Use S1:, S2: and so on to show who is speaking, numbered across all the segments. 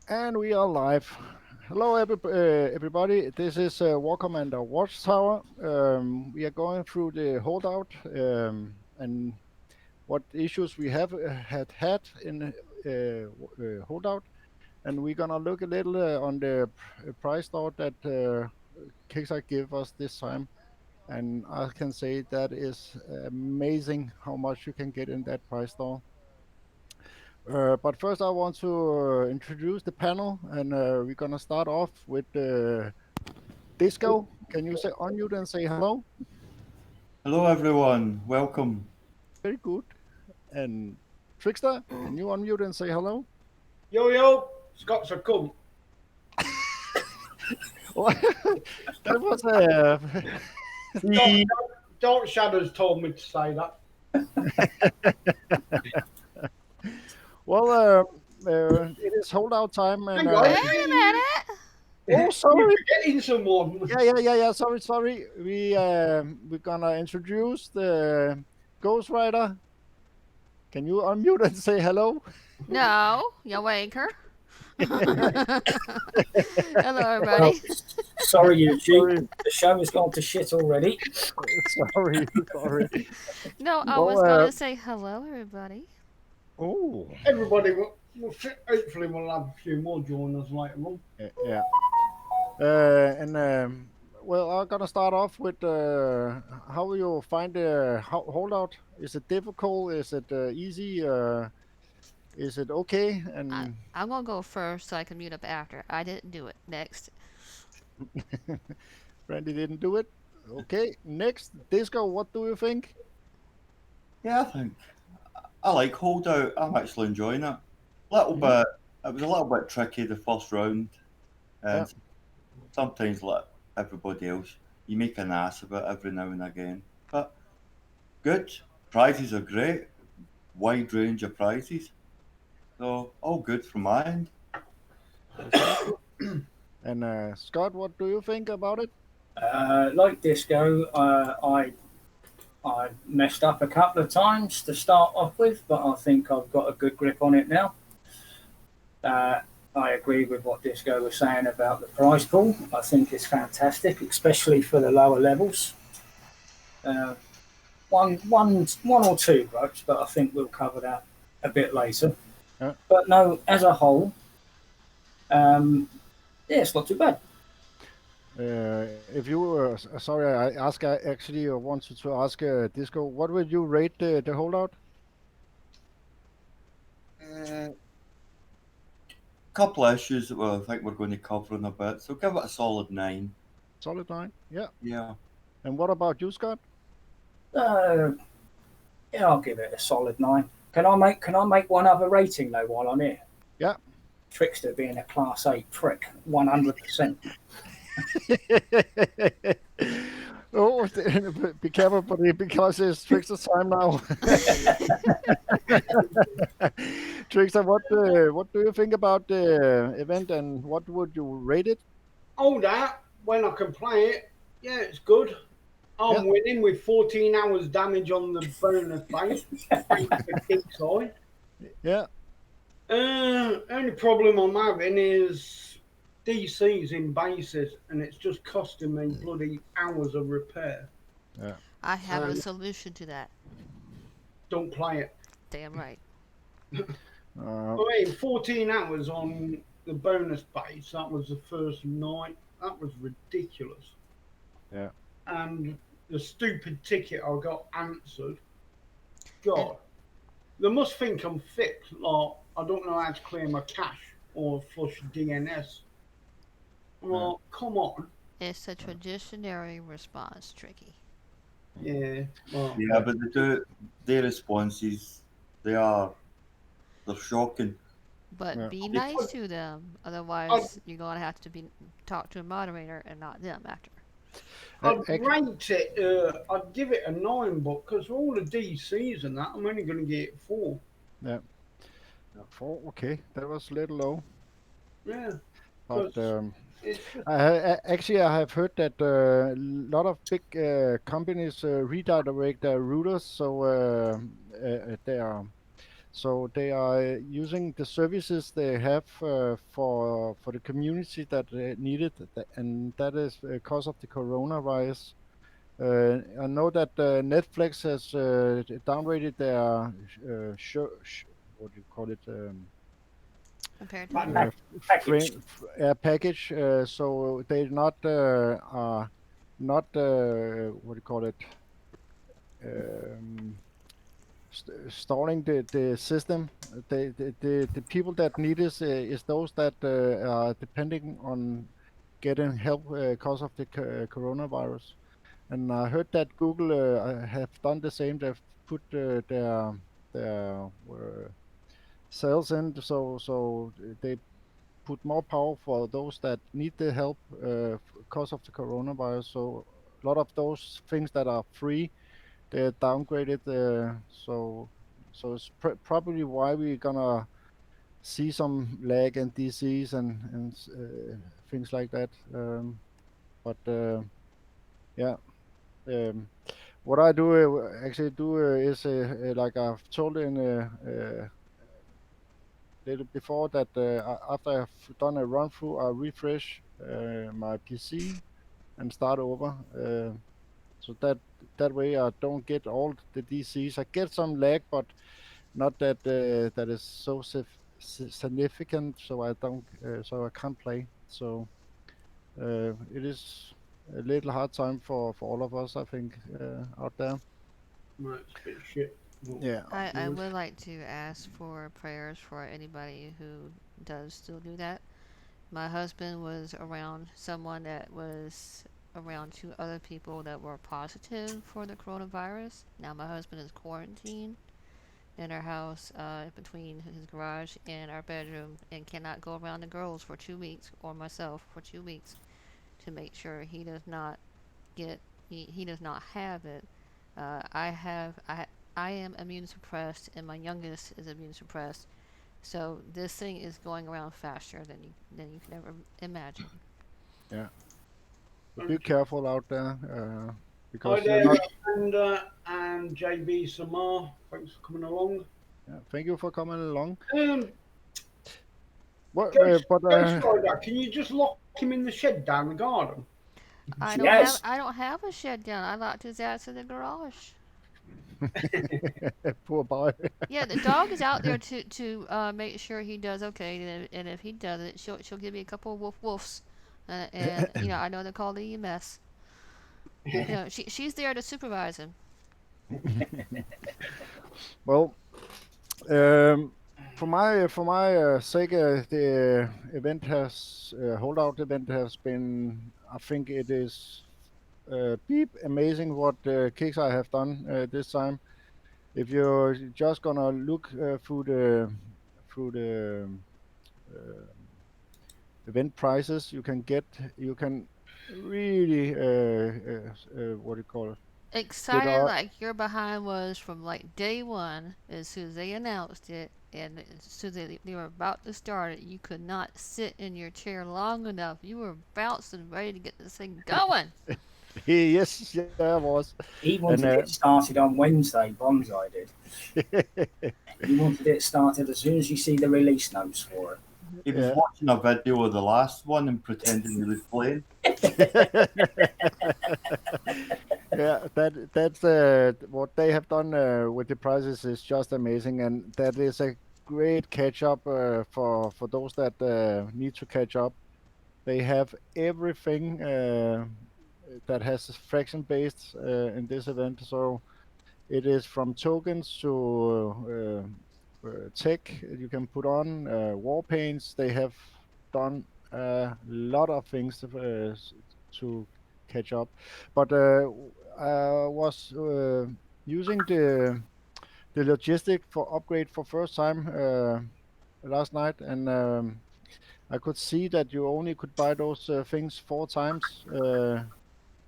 S1: And we are live. Hello, everybody. This is War Commander Watchtower. We are going through the holdout and what issues we have had in holdout, and we're gonna look a little on the price store that Kickstarter gave us this time. And I can say that is amazing how much you can get in that price store. But first, I want to introduce the panel, and we're gonna start off with Disco. Can you say unmute and say hello?
S2: Hello, everyone. Welcome.
S1: Very good. And Trickster, can you unmute and say hello?
S3: Yo, yo, Scott's a cunt.
S1: That was
S3: Dark Shadows told me to say that.
S1: well. It is holdout time, and
S3: Hang on.
S4: Wait a minute.
S1: oh, sorry.
S3: You're forgetting someone.
S1: Yeah. Sorry. We're gonna introduce the Ghost Rider. Can you unmute and say hello?
S4: No, you wanker. Hello, everybody.
S5: Sorry, Eugene.
S1: Sorry.
S5: The show has gone to shit already.
S1: Sorry.
S4: No, I
S1: Well,
S4: was going to say hello, everybody.
S1: Oh,
S3: Everybody will hopefully we'll have a few more join us later on.
S1: yeah. And well, I'm gonna start off with how will you find the holdout? Is it difficult? Is it easy? Is it okay? And
S4: I'm going to go first so I can mute up after. I didn't do it. Next.
S1: Randy didn't do it. Okay, next, Disco. What do you think?
S2: Yeah, I like Holdout. I'm actually enjoying it. Little
S1: Mhm.
S2: bit. It was a little bit tricky the first round, and
S1: Yeah.
S2: sometimes like everybody else, you make an ass of it every now and again. But good. Prizes are great. Wide range of prizes. So all good from my end.
S1: And Scott, what do you think about it?
S5: Like Disco, I messed up a couple of times to start off with, but I think I've got a good grip on it now. I agree with what Disco was saying about the prize pool. I think it's fantastic, especially for the lower levels. Uh, one or two ropes, but I think we'll cover that a bit later.
S1: Yeah.
S5: But no, as a whole, yeah, it's not too bad.
S1: If you were sorry, I actually wanted to ask Disco, what would you rate the holdout?
S2: Couple of issues that I think we're going to cover in a bit. So give it a solid 9.
S1: Solid 9. Yeah.
S2: Yeah.
S1: And what about you, Scott?
S5: Uh, yeah, I'll give it a solid 9. Can I make one other rating though while I'm here?
S1: Yeah.
S5: Trickster being a class 8 prick, 100%.
S1: Oh, be careful, buddy, because it's Trickster time now. Trickster, what do you think about the event, and what would you rate it?
S3: Oh, that when I can play it, yeah, it's good. I'm winning with 14 hours damage on the bonus base. Thanks to Kickstarter.
S1: Yeah.
S3: Only problem I'm having is DC's in bases, and it's just costing me bloody hours of repair.
S1: Yeah.
S4: I have a solution to that.
S3: Don't play it.
S4: Damn right.
S3: I mean, 14 hours on the bonus base, that was the first night. That was ridiculous.
S1: Yeah.
S3: And the stupid ticket I got answered. God. They must think I'm thick. Like, I don't know how to clear my cache or flush DNS. Well, come on.
S4: It's a traditionary response, Tricky.
S3: Yeah. Well,
S2: Yeah, but their responses, they're shocking.
S4: But
S1: Yeah.
S4: be nice to them, otherwise you're going to have to talk to a moderator and not them after.
S3: I'd rate it. I'd give it a 9, but because all the DCs and that, I'm only going to get it 4.
S1: Yeah. 4. Okay, that was a little low.
S3: Yeah.
S1: But
S3: It's just,
S1: I have heard that a lot of big companies redirect their routers, so So they are using the services they have for the community that need it, and that is because of the coronavirus. I know that Netflix has downgraded their what do you call it?
S4: Compared to
S3: Like,
S4: what?
S5: Package.
S1: Package. So they not are not what do you call it? Um, Stalling the system. The people that need this is those that are depending on getting help because of the coronavirus. And I heard that Google have done the same. They've put their sales in, so they put more power for those that need the help because of the coronavirus. So a lot of those things that are free, they're downgraded. So it's probably why we're gonna see some lag and disease and things like that. But yeah. Um, what I do actually do is like I've told in little before that after I've done a run through, I refresh my PC and start over. So that way I don't get all the DCs. I get some lag, but not that is so significant. So I don't. So I can't play. So it is a little hard time for all of us, I think, out there.
S3: no, it's a bit shit. But
S1: Yeah.
S4: I would like to ask for prayers for anybody who does still do that. My husband was around someone that was around two other people that were positive for the coronavirus. Now my husband is quarantined in our house between his garage and our bedroom and cannot go around the girls for 2 weeks or myself for 2 weeks to make sure he does not get he does not have it. I have I am immune suppressed and my youngest is immune suppressed. So this thing is going around faster than you can ever imagine.
S1: Yeah. So be careful out there
S3: hi
S1: because you're
S3: there,
S1: not.
S3: and JB Samar. Thanks for coming along.
S1: Yeah, thank you for coming along.
S3: Um,
S1: What? But
S3: Ghost Rider, can you just lock him in the shed down the garden?
S5: Yes.
S4: I don't have a shed down. I locked his ass in the garage.
S1: poor boy.
S4: Yeah, the dog is out there to make sure he does okay, and if he doesn't, she'll give me a couple of woofs, and I know they're called EMS.
S1: Yeah.
S4: She's there to supervise him.
S1: Well, um, for my sake, the event has holdout event has been. I think it is beep amazing what kicks I have done this time. If you're just gonna look through the uh, event prices, you can really what do you call it? Get
S4: Excited
S1: all.
S4: like your behind was from like day one as soon as they announced it, and as soon as they were about to start it, you could not sit in your chair long enough. You were bouncing, ready to get this thing going.
S1: Yes, yeah, I was,
S5: He
S1: and
S5: wanted it started on Wednesday, Bonsai did. He wanted it started as soon as you see the release notes for it.
S2: He was
S1: yeah.
S2: watching a video of the last one and pretending he was playing.
S1: Yeah, that's what they have done with the prices is just amazing, and that is a great catch up for those that need to catch up. They have everything that has fraction based in this event, so it is from tokens to tech you can put on war paints. They have done a lot of things to catch up, but I was using the logistic for upgrade for first time last night, and I could see that you only could buy those things 4 times.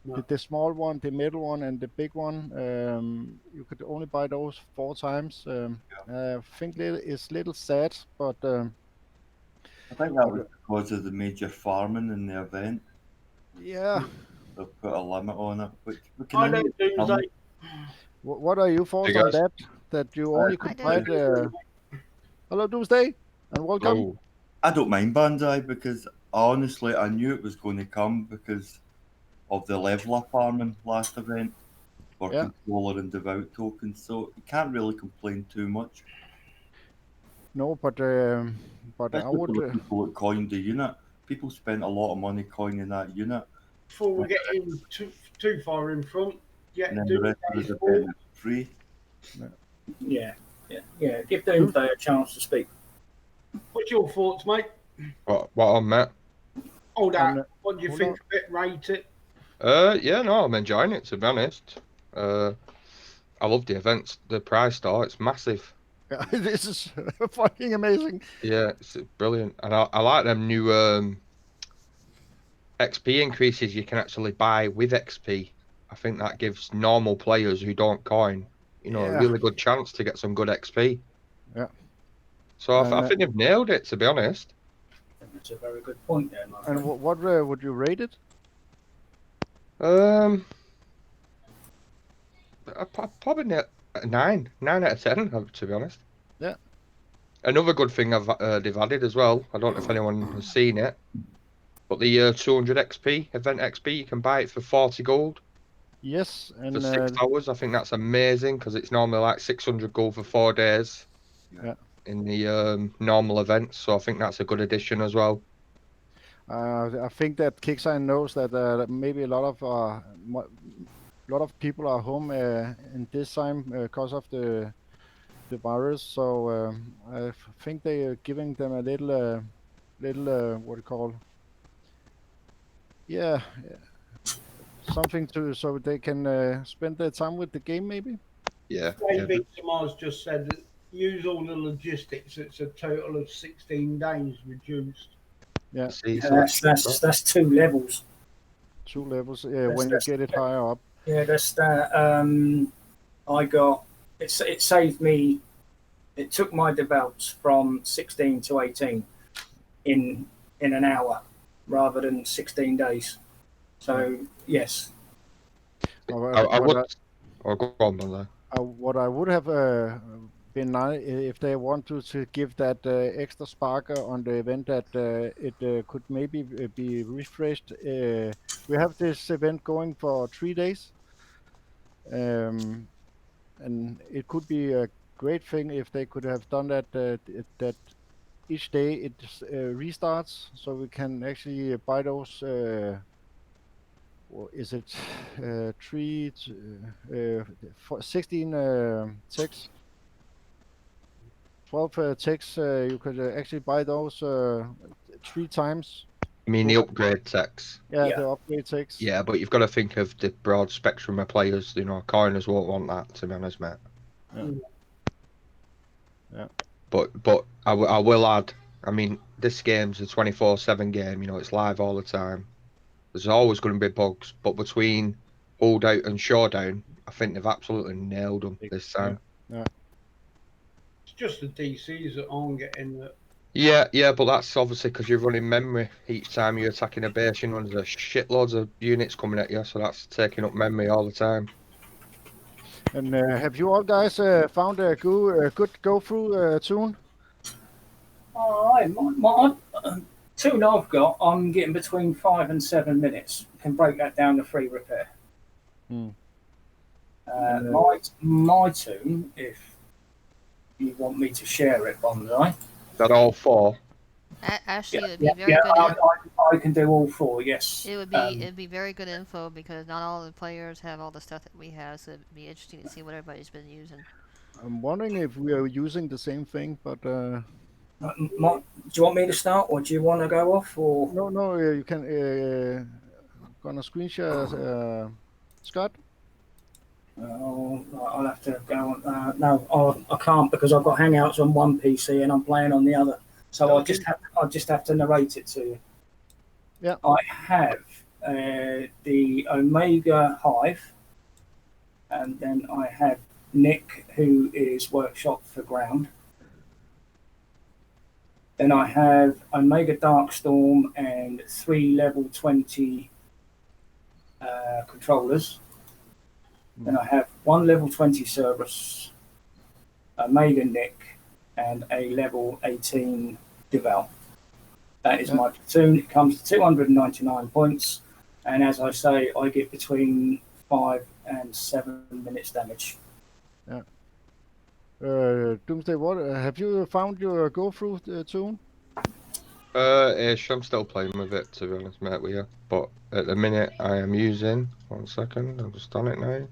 S3: No.
S1: The small one, the middle one, and the big one. You could only buy those 4 times. I think it's little sad,
S2: I think that
S1: but
S2: was because of the major farming in the event.
S1: yeah.
S2: They've put a limit on it, which we can
S3: Hi there,
S2: only come.
S3: Doomsday.
S1: What are your
S6: Hey
S1: thoughts on
S6: guys,
S1: that? That you only
S4: I
S1: could buy
S4: do.
S1: the hello Doomsday, and welcome.
S6: Hello.
S2: I don't mind Bandai because honestly I knew it was going to come because of the leveler farming last event for
S1: Yeah.
S2: controller and devout tokens, so you can't really complain too much.
S1: No, but I
S2: Especially
S1: would.
S2: for the people that coined the unit. People spent a lot of money coining that unit,
S3: Before we get in too far in front,
S2: and
S3: get
S2: then the rest of
S3: Doomsday's
S2: the
S3: thoughts.
S2: event is free.
S5: Yeah. Give Doomsday a chance to speak.
S3: What's your thoughts, mate?
S6: What on, Matt?
S3: Holdout. What do you
S1: Holdout?
S3: think of it? Rate it?
S6: Yeah, no, I'm enjoying it, to be honest. I love the events. The prize store, it's massive.
S1: Yeah, this is fucking amazing.
S6: Yeah, it's brilliant. And I like them new XP increases you can actually buy with XP. I think that gives normal players who don't coin, a
S1: Yeah.
S6: really good chance to get some good XP.
S1: Yeah.
S6: So I
S1: And,
S6: think they've nailed it, to be honest.
S5: That's a very good point there, Mark.
S1: And what would you rate it?
S6: Probably a 9 out of 10, to be honest.
S1: Yeah.
S6: Another good thing they've added as well. I don't know if anyone has seen it, but the 200 XP event XP, you can buy it for 40 gold
S1: Yes,
S6: for
S1: and
S6: 6 hours. I think that's amazing because it's normally like 600 gold for 4 days.
S1: Yeah.
S6: In the normal events, so I think that's a good addition as well.
S1: I think that Kicksign knows that maybe a lot of people are home in this time because of the virus. So I think they are giving them a little what do you call? Yeah, something so they can spend their time with the game maybe.
S6: Yeah.
S3: David Samars just said that use all the logistics. It's a total of 16 days reduced.
S1: Yeah.
S6: See, so
S5: That's 2 levels.
S1: 2 levels. Yeah, when you get it higher up.
S5: Yeah, that's that. I got it saved me. It took my devout from 16 to 18 in an hour rather than 16 days. So yes.
S6: I would. Go on, brother.
S1: What I would have been nice if they want to give that extra spark on the event that it could maybe be refreshed. We have this event going for 3 days, and it could be a great thing if they could have done that. That each day it restarts, so we can actually buy those. Or is it 16 ticks? 12 ticks. You could actually buy those 3 times.
S6: You mean the upgrade techs?
S1: Yeah, the upgrade ticks.
S6: Yeah, but you've got to think of the broad spectrum of players. Coiners won't want that, to be honest, mate.
S1: Yeah.
S6: But I will add. I mean, this game's a 24/7 game. It's live all the time. There's always going to be bugs, but between Holdout and Showdown, I think they've absolutely nailed them this time.
S1: Yeah.
S3: It's just the DCs that aren't getting it.
S6: Yeah, but that's obviously because you're running memory each time you're attacking a base. There's a shitloads of units coming at you, so that's taking up memory all the time.
S1: And have you all guys found a good go-through tune?
S5: My tune I've got, I'm getting between 5 and 7 minutes. Can break that down to free repair. My tune, if you want me to share it, Bonsai.
S6: Is that all 4?
S4: Actually, it would be very good.
S5: I can do all 4. Yes.
S4: It'd be very good info because not all the players have all the stuff that we have, so it'd be interesting to see what everybody's been using.
S1: I'm wondering if we are using the same thing, but.
S5: Do you want me to start, or do you want to go off? Or
S1: no, you can. Gonna screen share, Scott.
S5: I'll have to go on. No, I can't because I've got Hangouts on one PC and I'm playing on the other. So I'll just have to narrate it to you.
S1: Yeah.
S5: I have the Omega Hive, and then I have Nick, who is Workshop for Ground. Then I have Omega Darkstorm and 3 level 20 controllers. Then I have 1 level 20 Cerberus, Omega Nick, and a level 18 Devout. That is
S1: Yeah.
S5: my platoon. It comes to 299 points, and as I say, I get between 5 and 7 minutes damage.
S1: Yeah. Doomsday, what have you found your go through tune?
S6: Ish, I'm still playing with it, to be honest, mate, with you. But at the minute, I am using. 1 second, I've just done it now.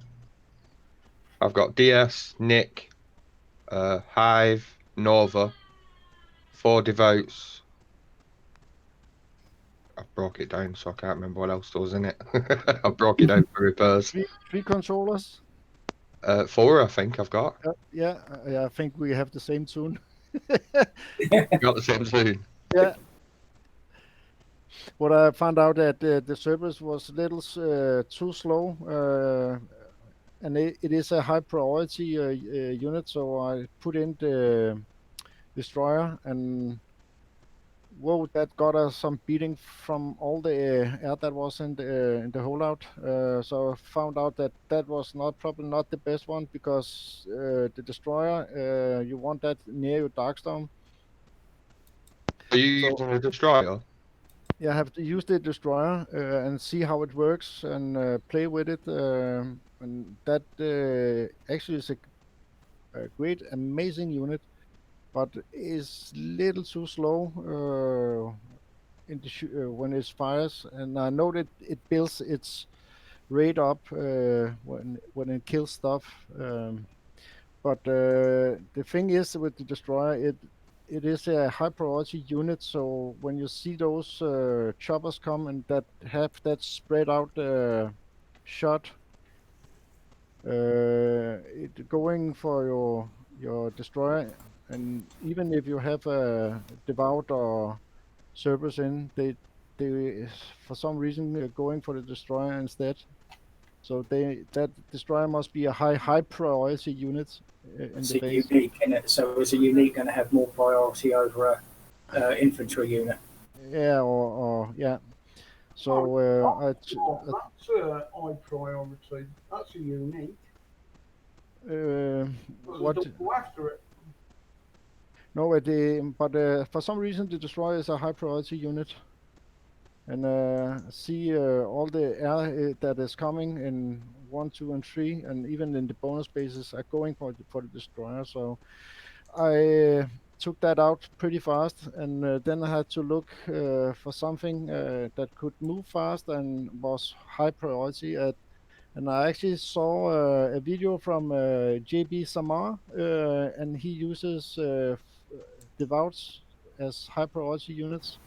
S6: I've got DS, Nick, Hive, Nova, 4 Devotes. I broke it down, so I can't remember what else there was in it. I broke it down for repairs.
S1: Three controllers.
S6: 4, I think I've got.
S1: Yeah, I think we have the same tune.
S6: Got the same soon.
S1: Yeah. What I found out that the service was a little too slow, and it is a high priority unit, so I put in the destroyer, and whoa, that got us some beating from all the air that was in the holdout. So I found out that that was probably not the best one, because the destroyer, you want that near your darkstorm.
S6: Are you using a destroyer?
S1: Yeah, I have to use the destroyer and see how it works, and play with it. And that actually is a great, amazing unit, but is little too slow in the when it fires. And I know that it builds its rate up when it kills stuff. But the thing is with the destroyer, it is a high priority unit. So when you see those choppers come and that have that spread out shot, it going for your destroyer, and even if you have a devout or Cerberus in, they for some reason going for the destroyer instead. So that destroyer must be a high priority unit in
S5: It's
S1: the
S5: a
S1: base.
S5: unique, isn't it? So is a unique going to have more priority over a infantry unit?
S1: Yeah, or yeah. So
S3: That's a high priority. That's a unique.
S1: what?
S3: Don't go after it.
S1: No, but for some reason the destroyer is a high priority unit, and see all the air that is coming in 1, 2, and 3, and even in the bonus bases are going for the destroyer. So I took that out pretty fast, and then I had to look for something that could move fast and was high priority. And I actually saw a video from JB Samar, and he uses devouts as high priority units.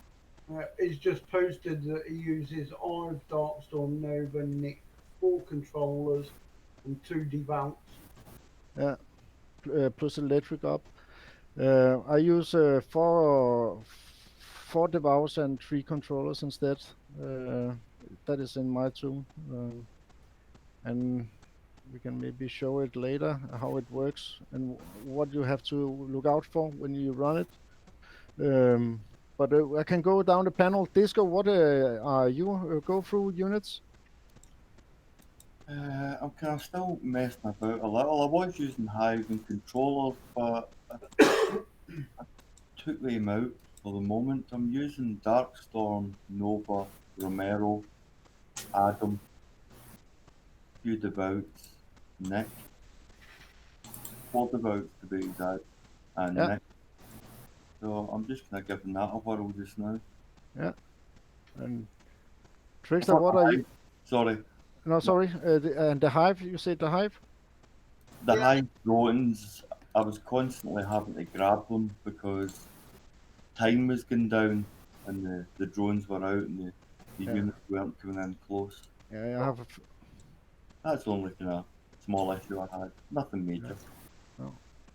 S3: He's just posted that he uses Ive, Darkstorm, Nova, Nick, 4 controllers, and 2 devouts.
S1: Yeah, plus electric up. I use four devouts and 3 controllers instead. That is in my tune, and we can maybe show it later how it works and what you have to look out for when you run it. But I can go down the panel. Disco, what are you go through units?
S2: I'm kind of still messing about a little. I was using Hive and controllers, but I took them out for the moment. I'm using Darkstorm, Nova, Romero, Adam, few devouts, Nick, 4 devouts to be exact, and
S1: Yeah.
S2: Nick. So I'm just kind of giving that a whirl just now.
S1: Yeah. And Trickster, what are you?
S2: Sorry,
S1: No, sorry. And the hive, you said the hive?
S2: the
S3: Yeah.
S2: Hive drones, I was constantly having to grab them because time was going down and the drones were out and the
S1: Yeah.
S2: units weren't coming in close.
S1: Yeah, I have.
S2: That's the only kind of small issue I had. Nothing major.
S1: No.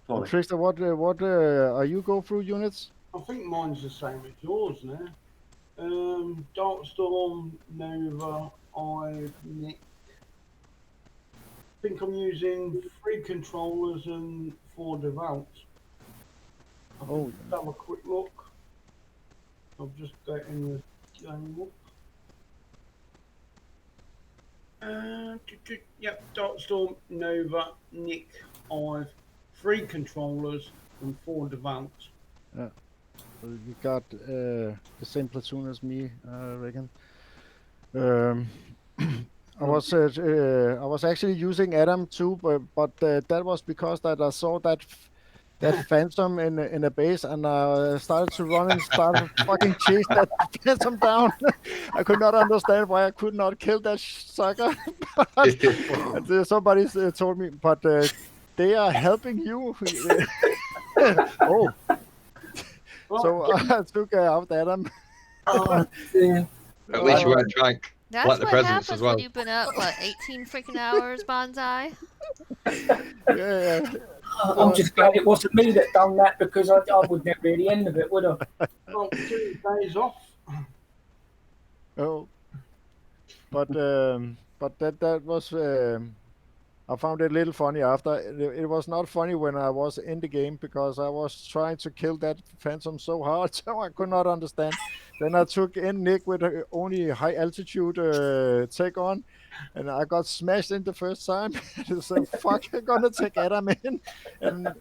S2: Sorry.
S1: Trickster, what are you go through units?
S3: I think mine's the same as yours now. Darkstorm, Nova, Ive, Nick. I think I'm using 3 controllers and 4 devouts.
S1: Oh,
S3: Let's have a quick look. I'm just getting the game up. Yep, Darkstorm, Nova, Nick, Ive, 3 controllers, and 4 devout.
S1: So you got the same platoon as me, I reckon. I was actually using Adam too, but that was because that I saw that phantom in a base, and I started to run and started fucking chase that phantom down. I could not understand why I could not kill that sucker. And somebody told me, but they are helping you. Oh,
S3: Right,
S1: so I took out Adam.
S5: Oh, dear.
S6: At least you weren't trying to
S4: That's
S6: collect the
S4: what
S6: presents
S4: happens
S6: as well.
S4: when you've been up, 18 freaking hours, Bonsai?
S1: Yeah.
S5: I'm just glad it wasn't me that done that, because I wouldn't get really the end of it, would I?
S3: well, 2 days off.
S1: Oh, but that was I found it a little funny after. It was not funny when I was in the game because I was trying to kill that phantom so hard, so I could not understand. Then I took in Nick with only high altitude take on, and I got smashed in the first time. So fuck, I'm gonna take Adam in, and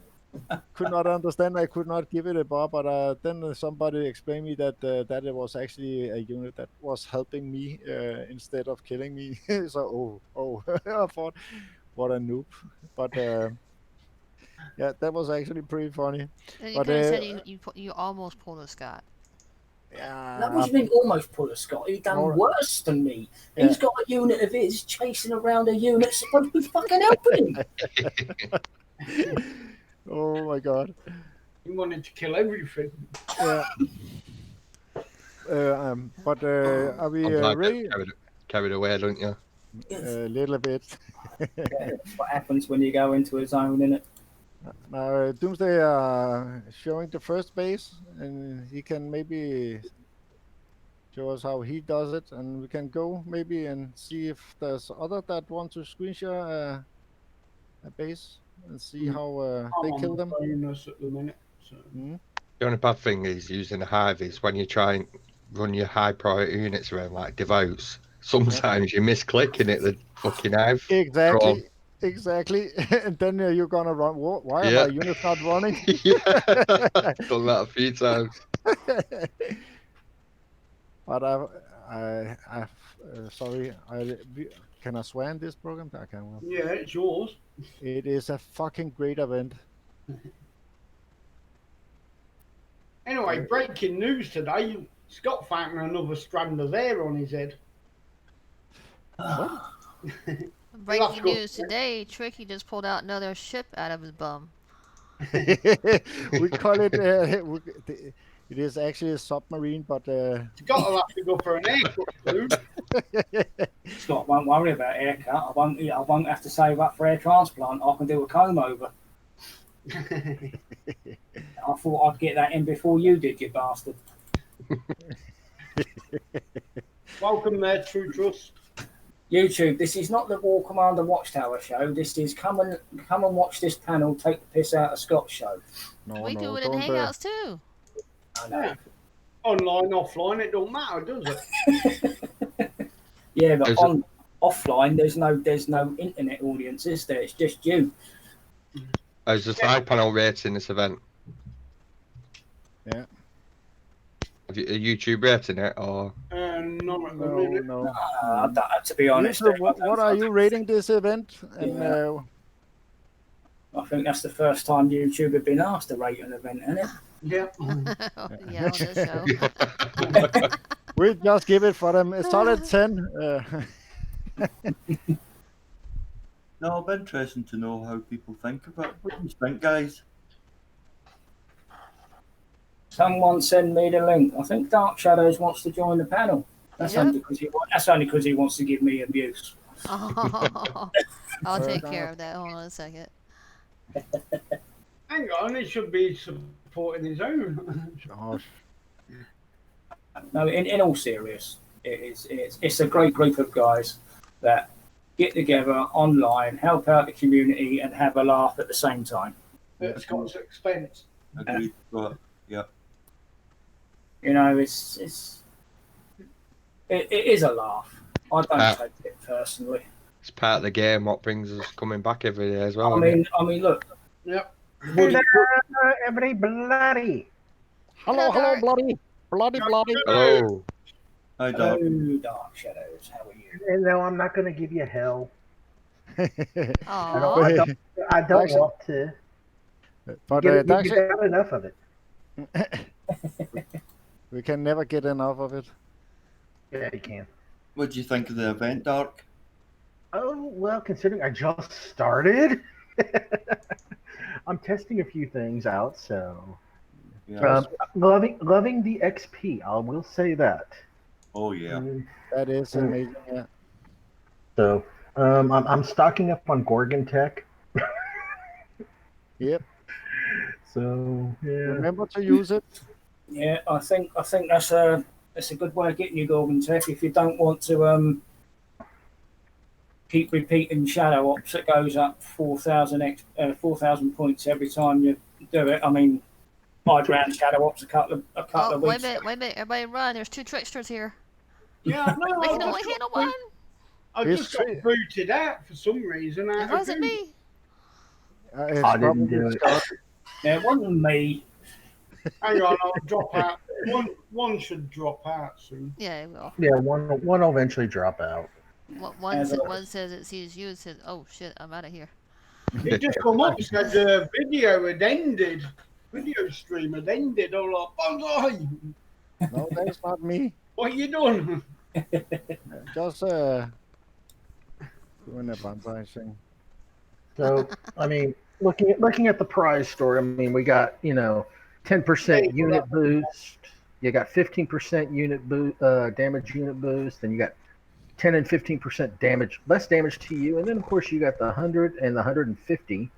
S1: could not understand. I could not give it a bar, but then somebody explained me that that it was actually a unit that was helping me instead of killing me. So I thought, what a noob. But yeah, that was actually pretty funny.
S4: And you
S1: But
S4: could have said you almost pulled a Scott.
S1: yeah,
S5: That wasn't even almost pull a Scott. He done
S1: Alright.
S5: worse than me.
S1: Yeah.
S5: He's got a unit of his chasing around a unit supposed to be fucking helping him.
S1: Oh my god.
S3: He wanted to kill everything.
S1: Yeah. But are we
S6: Sometimes
S1: ready?
S6: get carried away, don't you?
S1: A little bit.
S5: Yeah, that's what happens when you go into a zone, innit?
S1: Now, Doomsday are showing the first base, and he can maybe show us how he does it, and we can go maybe and see if there's other that want to screen share a base and see how they
S3: I'm on
S1: kill
S3: the
S1: them.
S3: bonus at the minute. So.
S6: The only bad thing is using a hive is when you try and run your high priority units around like devotes. Sometimes you miss clicking it, the fucking hive.
S1: Exactly. Exactly. And then you're gonna run. Why are
S6: Yeah.
S1: my units not running?
S6: Yeah, done that a few times.
S1: But sorry. Can I swear in this program? I can. Well.
S3: Yeah, it's yours.
S1: It is a fucking great event.
S3: Anyway, breaking news today. Scott found another strand of hair on his head.
S1: What?
S4: Breaking news today, Tricky just pulled out another ship out of his bum.
S1: We call it. It is actually a submarine, but.
S3: Scott will have to go for an haircut soon.
S5: Scott won't worry about haircut. I won't have to save up for hair transplant. I can do a comb over. I thought I'd get that in before you did, you bastard.
S3: Welcome there, True Trust.
S5: YouTube, this is not the War Commander Watchtower show. This is come and watch this panel take the piss out of Scott's show.
S4: We do it in Hangouts too.
S5: I know.
S3: Yeah. Online, offline, it don't matter, does it?
S5: Yeah, but offline, there's no internet audience, is there? It's just you.
S6: There's a side panel rating this event.
S1: Yeah.
S6: Have you a YouTube rating it or?
S3: Not at the minute.
S1: No.
S5: To be honest,
S1: So what are you rating this event? And
S5: I think that's the first time YouTube have been asked to rate an event, isn't it?
S3: Yeah.
S4: Yeah, on this show.
S1: we'll just give it for them a solid 10.
S2: No, it'll be interesting to know how people think about it. What do you think, guys?
S5: Someone send me the link. I think Dark Shadows wants to join the panel. That's
S4: Yep.
S5: only because he wants to give me abuse.
S4: Oh, I'll take care of that. Hold on a second.
S3: Hang on, he should be supporting his own.
S1: Gosh.
S5: No, in all seriousness, it's a great group of guys that get together online, help out the community, and have a laugh at the same time.
S3: At Scott's expense.
S2: Agreed. But yeah,
S5: You know, it is a laugh. I don't take it personally.
S6: It's part of the game. What brings us coming back every day as well.
S5: I mean, look.
S3: Yep. Would it
S7: Everybody bloody.
S1: Hello,
S4: Hello,
S1: hello, bloody. Bloody.
S6: Hello.
S2: Hi,
S5: Hello,
S2: Doc.
S5: Dark Shadows. How are you?
S7: And no, I'm not going to give you hell.
S4: Aw.
S7: I don't
S1: Actually-
S7: want to.
S1: But
S7: You
S1: that's
S7: got enough of it.
S1: we can never get enough of it.
S7: Yeah, you can.
S2: What do you think of the event, Dark?
S7: Oh, well, considering I just started, I'm testing a few things out, so
S2: Yeah.
S7: loving the XP. I will say that.
S2: Oh, yeah.
S1: That is amazing. Yeah.
S7: So I'm stocking up on Gorgon Tech.
S1: Yep.
S7: So yeah.
S1: Remember to use it.
S5: Yeah, I think that's a good way of getting your Gorgon Tech. If you don't want to keep repeating Shadow Ops, it goes up 4,000 points every time you do it. I mean, I ran Shadow Ops a couple
S4: Oh,
S5: of
S4: wait
S5: weeks.
S4: a minute. Everybody run. There's 2 tricksters here.
S3: Yeah, no,
S4: We can only handle one.
S3: I just got booted out for some reason.
S4: It wasn't me.
S1: It's
S7: I didn't
S1: probably
S7: do it.
S1: Scott.
S5: Yeah, it wasn't me.
S3: Hang on, I'll drop out. One should drop out soon.
S4: Yeah, it will.
S7: Yeah, one will eventually drop out.
S4: One says it sees you and says, "Oh shit, I'm out of here."
S3: It just come up and said the video had ended. Video stream had ended. I'm like, bonsai,
S1: No, that's not me.
S3: what you doing?
S1: Just doing a bonsai thing.
S7: So I mean, looking at the prize store, I mean, we got 10% unit boost. You got 15% damage unit boost, and you got 10 and 15% less damage to you, and then of course you got the 100 and the 150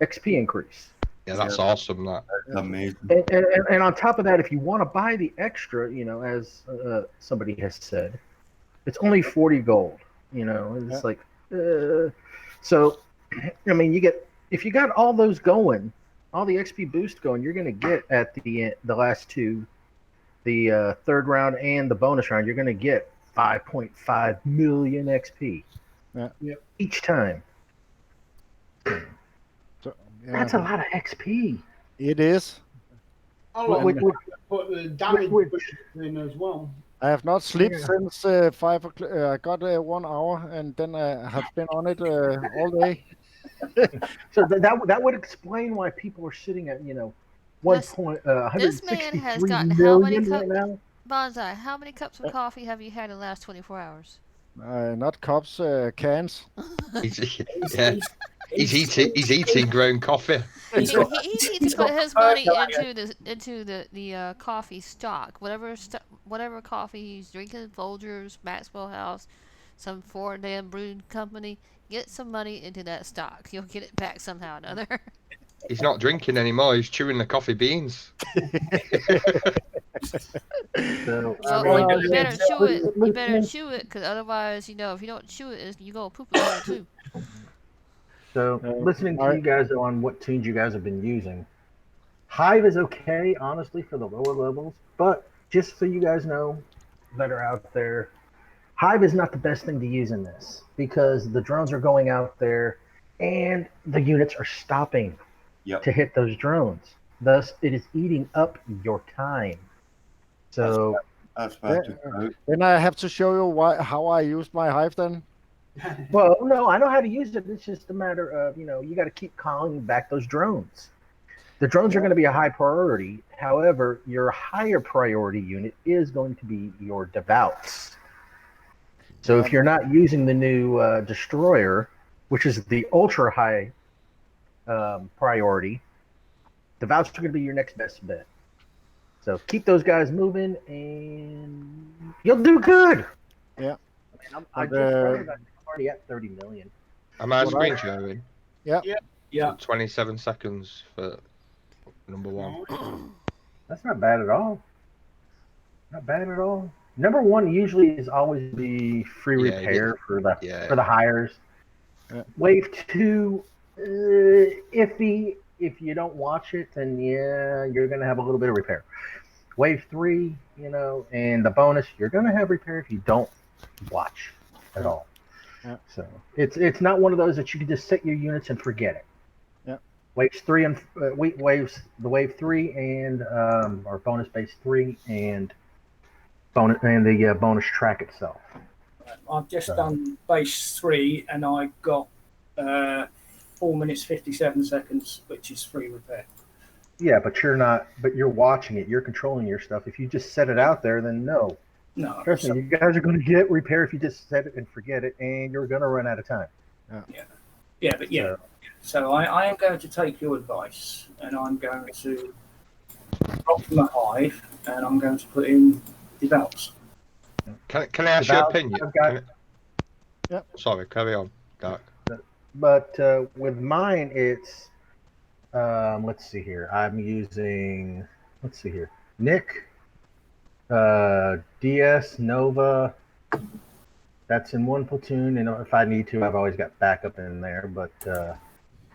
S7: XP increase.
S6: Yeah, that's awesome. That.
S2: That's amazing.
S7: And on top of that, if you want to buy the extra, as somebody has said, it's only 40 gold. It's like so. I mean, if you got all those going, all the XP boost going, you're going to get at the last two, the third round and the bonus round, you're going to get 5.5 million XP each time.
S1: So, yeah,
S7: That's a lot of XP.
S1: It is.
S3: I like
S7: Which-
S3: to put the damage
S7: which-
S3: boost in as well.
S1: I have not slept
S7: Yeah.
S1: since 5 o'clock. I got 1 hour, and then I have been on it all day.
S7: So that would explain why people are sitting at
S4: This man has
S7: 163
S4: gotten how many
S7: million right now.
S4: Bonsai, how many cups of coffee have you had in the last 24 hours?
S1: Not cups, cans.
S6: He's eating ground coffee.
S4: He needs to put his money into the coffee stock. Whatever coffee he's drinking, Folgers, Maxwell House, some foreign damn brewed company. Get some money into that stock. You'll get it back somehow or another.
S6: He's not drinking anymore. He's chewing the coffee beans.
S7: So,
S4: Well, you better chew it. You better chew it, because otherwise, if you don't chew it, you go poop it too.
S7: So listening to you guys on what tunes you guys have been using, Hive is okay, honestly, for the lower levels. But just so you guys know that are out there, Hive is not the best thing to use in this because the drones are going out there and the units are stopping to hit those drones. Thus, it is eating up your time. So
S2: That's bad. Yeah.
S1: Then I have to show you how I used my Hive then.
S7: Well, no, I know how to use it. It's just a matter of, you got to keep calling back those drones. The drones are going to be a high priority. However, your higher priority unit is going to be your devouts. So if you're not using the new destroyer, which is the ultra high priority, devouts are going to be your next best bet. So keep those guys moving, and you'll do good.
S1: Yeah.
S7: I just started. I'm already at 30 million.
S6: Am I screen sharing?
S1: Yeah.
S5: Yeah.
S6: 27 seconds for number one.
S7: That's not bad at all. Not bad at all. Number one usually is always the free repair for the hires.
S1: Yeah.
S7: Wave two, iffy. If you don't watch it, then you're gonna have a little bit of repair. Wave three, and the bonus, you're gonna have repair if you don't watch at all.
S1: Yeah.
S7: So it's not one of those that you can just set your units and forget it.
S1: Yeah.
S7: Waves 3 and waves the wave 3 and or bonus base 3 and bonus and the bonus track itself.
S5: I've just done base 3 and I got 4 minutes 57 seconds, which is free repair.
S7: Yeah, but you're watching it. You're controlling your stuff. If you just set it out there, then no.
S5: No,
S7: Trust me, you guys are going to get repair if you just set it and forget it, and you're going to run out of time.
S5: So I am going to take your advice, and I'm going to drop my hive, and I'm going to put in develops.
S6: Can I ask your opinion?
S1: Yep.
S6: Sorry, carry on, Dark.
S7: But with mine, it's let's see here. I'm using Nick, DS, Nova. That's in one platoon, and if I need to, I've always got backup in there. But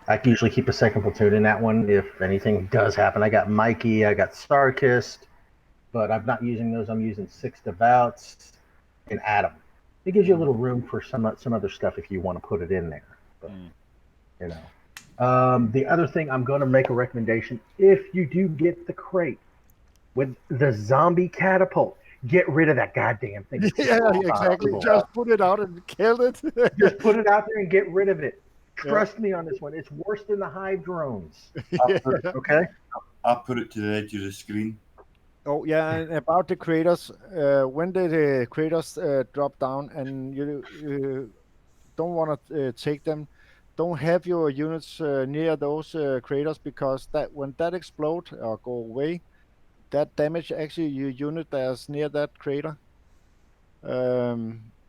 S7: I can usually keep a second platoon in that one if anything does happen. I got Mikey, I got Starkist, but I'm not using those. I'm using 6 Devouts and Adam. It gives you a little room for some other stuff if you want to put it in there. But, you know. The other thing, I'm going to make a recommendation. If you do get the crate with the zombie catapult, get rid of that goddamn thing.
S1: Yeah, exactly. Just put it out and kill it.
S7: Just put it out there and get rid of it. Trust me on this one. It's worse than the hive drones. Okay?
S2: I'll put it to the edge of the screen.
S1: Oh, yeah, and about the craters, when the craters drop down and you don't want to take them, don't have your units near those craters, because that when that explode or go away, that damage actually your unit that's near that crater.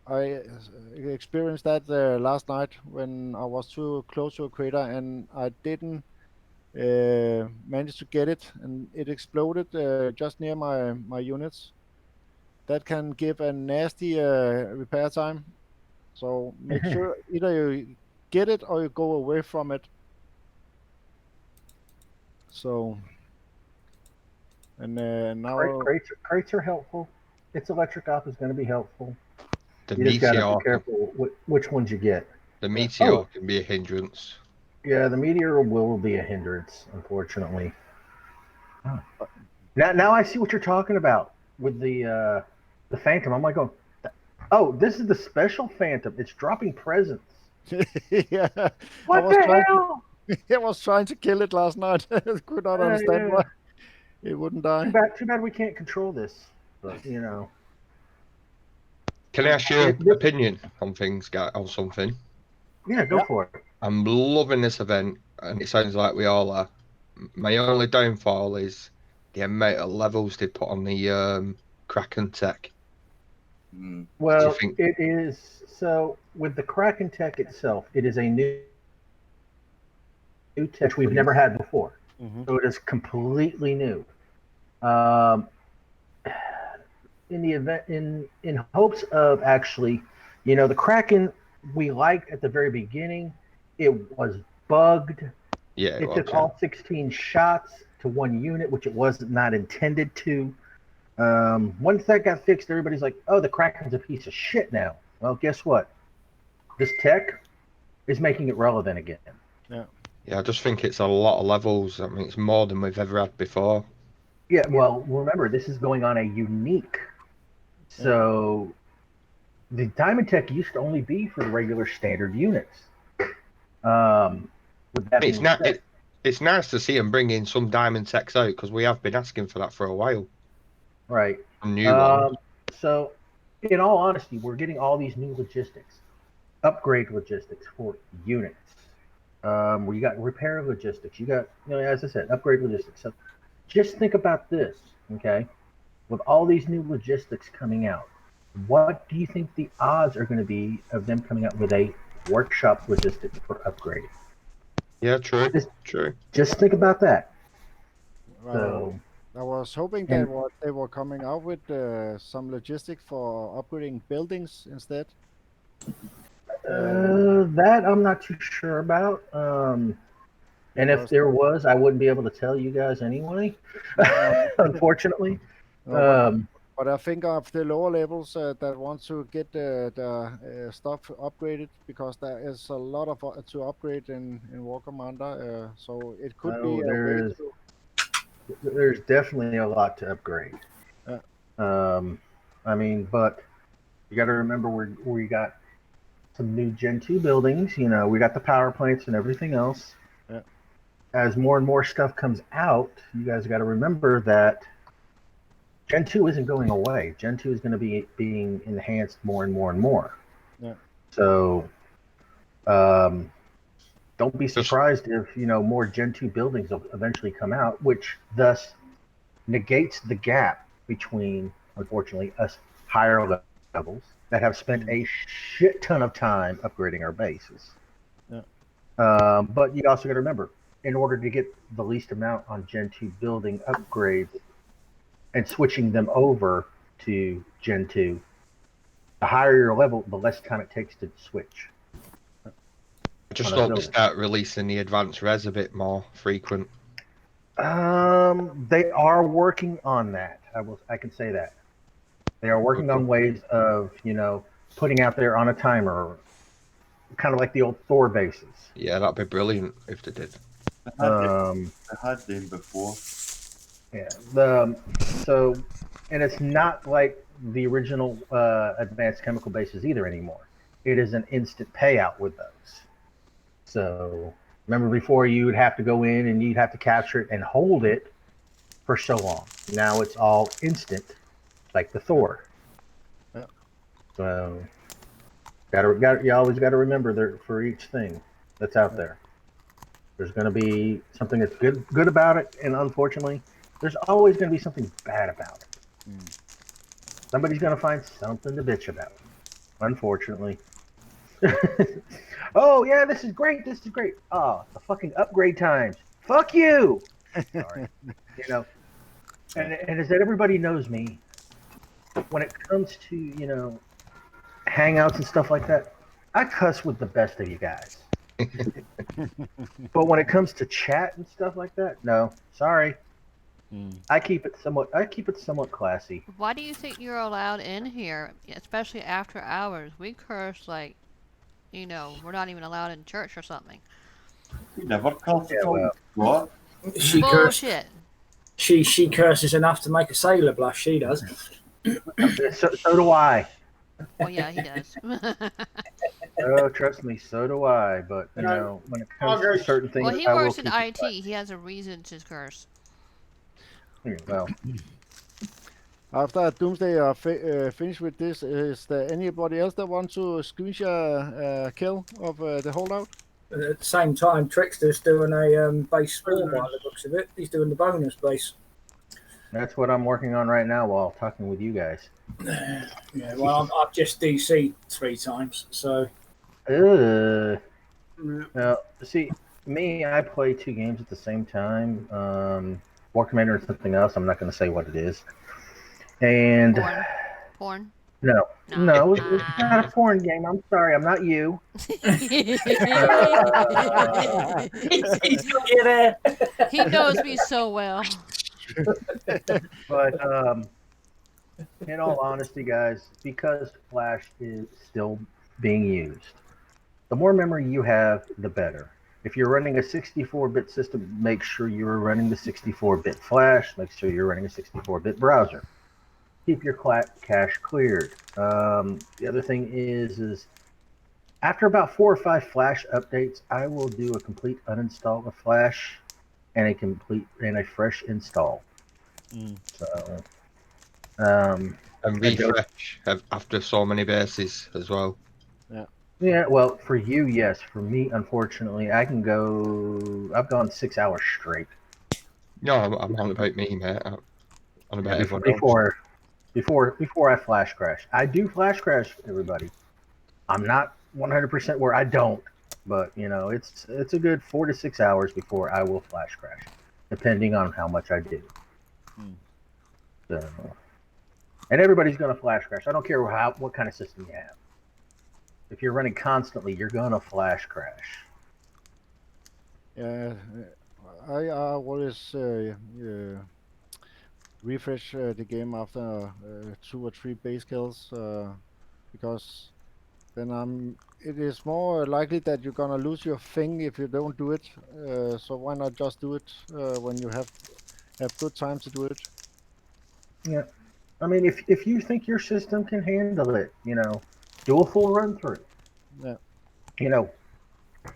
S1: I experienced that last night when I was too close to a crater and I didn't manage to get it, and it exploded just near my units. That can give a nasty repair time. So make sure either you get it or you go away from it. So, and now
S7: crates are helpful. Its electric op is going to be helpful.
S6: The
S7: You just got to
S6: meteor,
S7: be careful which ones you get.
S6: the meteor can be a hindrance.
S7: Yeah, the meteor will be a hindrance, unfortunately. Now I see what you're talking about with the Phantom. I'm like, oh, this is the special Phantom. It's dropping presents.
S1: yeah.
S7: What the hell?
S1: I was trying to kill it last night. I could not understand why it wouldn't die.
S7: Too bad we can't control this. But you know.
S6: Can I ask your opinion on things, guys, or something?
S7: Yeah, go for it.
S6: I'm loving this event, and it sounds like we all are. My only downfall is the amount of levels they put on the Kraken tech.
S7: Well, it is so with the Kraken tech itself. It is a new tech which we've never had before, so it is completely new. In the event, in hopes of actually, you know, the Kraken we liked at the very beginning. It was bugged.
S6: Yeah,
S7: it took all 16 shots to one unit, which it was not intended to. Once that got fixed, everybody's like, oh, the Kraken's a piece of shit now. Well, guess what? This tech is making it relevant again.
S6: Yeah, I just think it's a lot of levels. I mean, it's more than we've ever had before.
S7: Yeah, well, remember, this is going on a unique. So the Diamond Tech used to only be for the regular standard units.
S6: It's nice to see them bring in some Diamond Techs out, because we have been asking for that for a while.
S7: Right.
S6: New ones.
S7: So, in all honesty, we're getting all these new logistics, upgrade logistics for units. Where you got repair logistics, you got, you know, as I said, upgrade logistics. So, just think about this, okay? With all these new logistics coming out, what do you think the odds are going to be of them coming out with a workshop logistic for upgrading?
S6: Yeah, true.
S7: Just think about that.
S1: So, I was hoping that they were coming out with some logistic for upgrading buildings instead.
S7: That I'm not too sure about. And if there was, I wouldn't be able to tell you guys anyway, unfortunately.
S1: But But I think of the lower levels that want to get the stuff upgraded, because there is a lot of to upgrade in War Commander. So it could be
S7: Oh,
S1: a way
S7: there's definitely a lot to upgrade.
S1: to.
S7: I mean, but you got to remember we got some new Gen 2 buildings. You know, we got the power plants and everything else.
S1: Yeah.
S7: As more and more stuff comes out, you guys got to remember that Gen 2 isn't going away. Gen 2 is going to be being enhanced more and more and more.
S1: Yeah.
S7: So, don't be surprised if, you know, more Gen 2 buildings will eventually come out, which thus negates the gap between, unfortunately, us higher levels that have spent a shit ton of time upgrading our bases.
S1: Yeah.
S7: But you also got to remember, in order to get the least amount on Gen 2 building upgrades and switching them over to Gen 2, the higher your level, the less time it takes to switch.
S6: I just
S7: on a
S6: hope they
S7: building.
S6: start releasing the advanced res a bit more frequent.
S7: They are working on that. I can say that. They are working on ways of, you know, putting out there on a timer, kind of like the old Thor bases.
S6: Yeah, that'd be brilliant if they did.
S2: I had them before.
S7: Yeah. And it's not like the original advanced chemical bases either anymore. It is an instant payout with those. So remember before you would have to go in and you'd have to capture it and hold it for so long. Now it's all instant, like the Thor.
S1: Yeah.
S7: So you always got to remember there for each thing that's out there. There's going to be something that's good about it, and unfortunately, there's always going to be something bad about it. Somebody's going to find something to bitch about. Unfortunately. Oh yeah, this is great. This is great. Oh, the fucking upgrade times. Fuck you. Sorry. You know, and as everybody knows me, when it comes to, you know, hangouts and stuff like that, I cuss with the best of you guys. But when it comes to chat and stuff like that, no, sorry. I keep it somewhat classy.
S4: Why do you think you're allowed in here, especially after hours? We curse like, you know, we're not even allowed in church or something.
S2: You never cursed at all.
S7: well.
S2: What?
S5: She curses.
S4: Bullshit.
S5: She curses enough to make a sailor blush. She does.
S7: So do I.
S4: Well, yeah, he does.
S7: Oh, trust me, so do I. But you know, when it comes to certain things,
S4: Well, he
S7: I will
S4: works in
S7: keep it
S4: IT.
S7: classy.
S4: He has a reason to curse.
S7: Well,
S1: After Doomsday are finished with this, is there anybody else that wants to squeeze a kill of the holdout?
S5: At the same time, Trickster's doing a base 4 by the looks of it. He's doing the bonus base.
S7: that's what I'm working on right now while talking with you guys.
S5: Yeah, well, I've just DC'd 3 times, so.
S7: Now, see, me, I play 2 games at the same time. War Commander and something else. I'm not going to say what it is. And
S4: Porn.
S7: no, it's not a porn game. I'm sorry, I'm not you.
S5: He's got you there.
S4: He knows me so well.
S7: But in all honesty, guys, because Flash is still being used, the more memory you have, the better. If you're running a 64-bit system, make sure you're running the 64-bit Flash. Make sure you're running a 64-bit browser. Keep your cache cleared. The other thing is after about 4 or 5 Flash updates, I will do a complete uninstall of Flash and a fresh install. So,
S6: And refresh after so many bases as well.
S7: Yeah, well, for you, yes. For me, unfortunately, I've gone 6 hours straight.
S6: No, I'm on about me, mate. On about everyone else.
S7: Before I flash crash. I do flash crash, everybody. I'm not 100% where I don't, but you know, it's a good 4 to 6 hours before I will flash crash, depending on how much I do. So, and everybody's gonna flash crash. I don't care what kind of system you have. If you're running constantly, you're gonna flash crash.
S1: I always refresh the game after 2 or 3 base kills, because then it is more likely that you're gonna lose your thing if you don't do it. So why not just do it when you have good time to do it?
S7: Yeah. I mean, if you think your system can handle it, do a full run through.
S1: Yeah.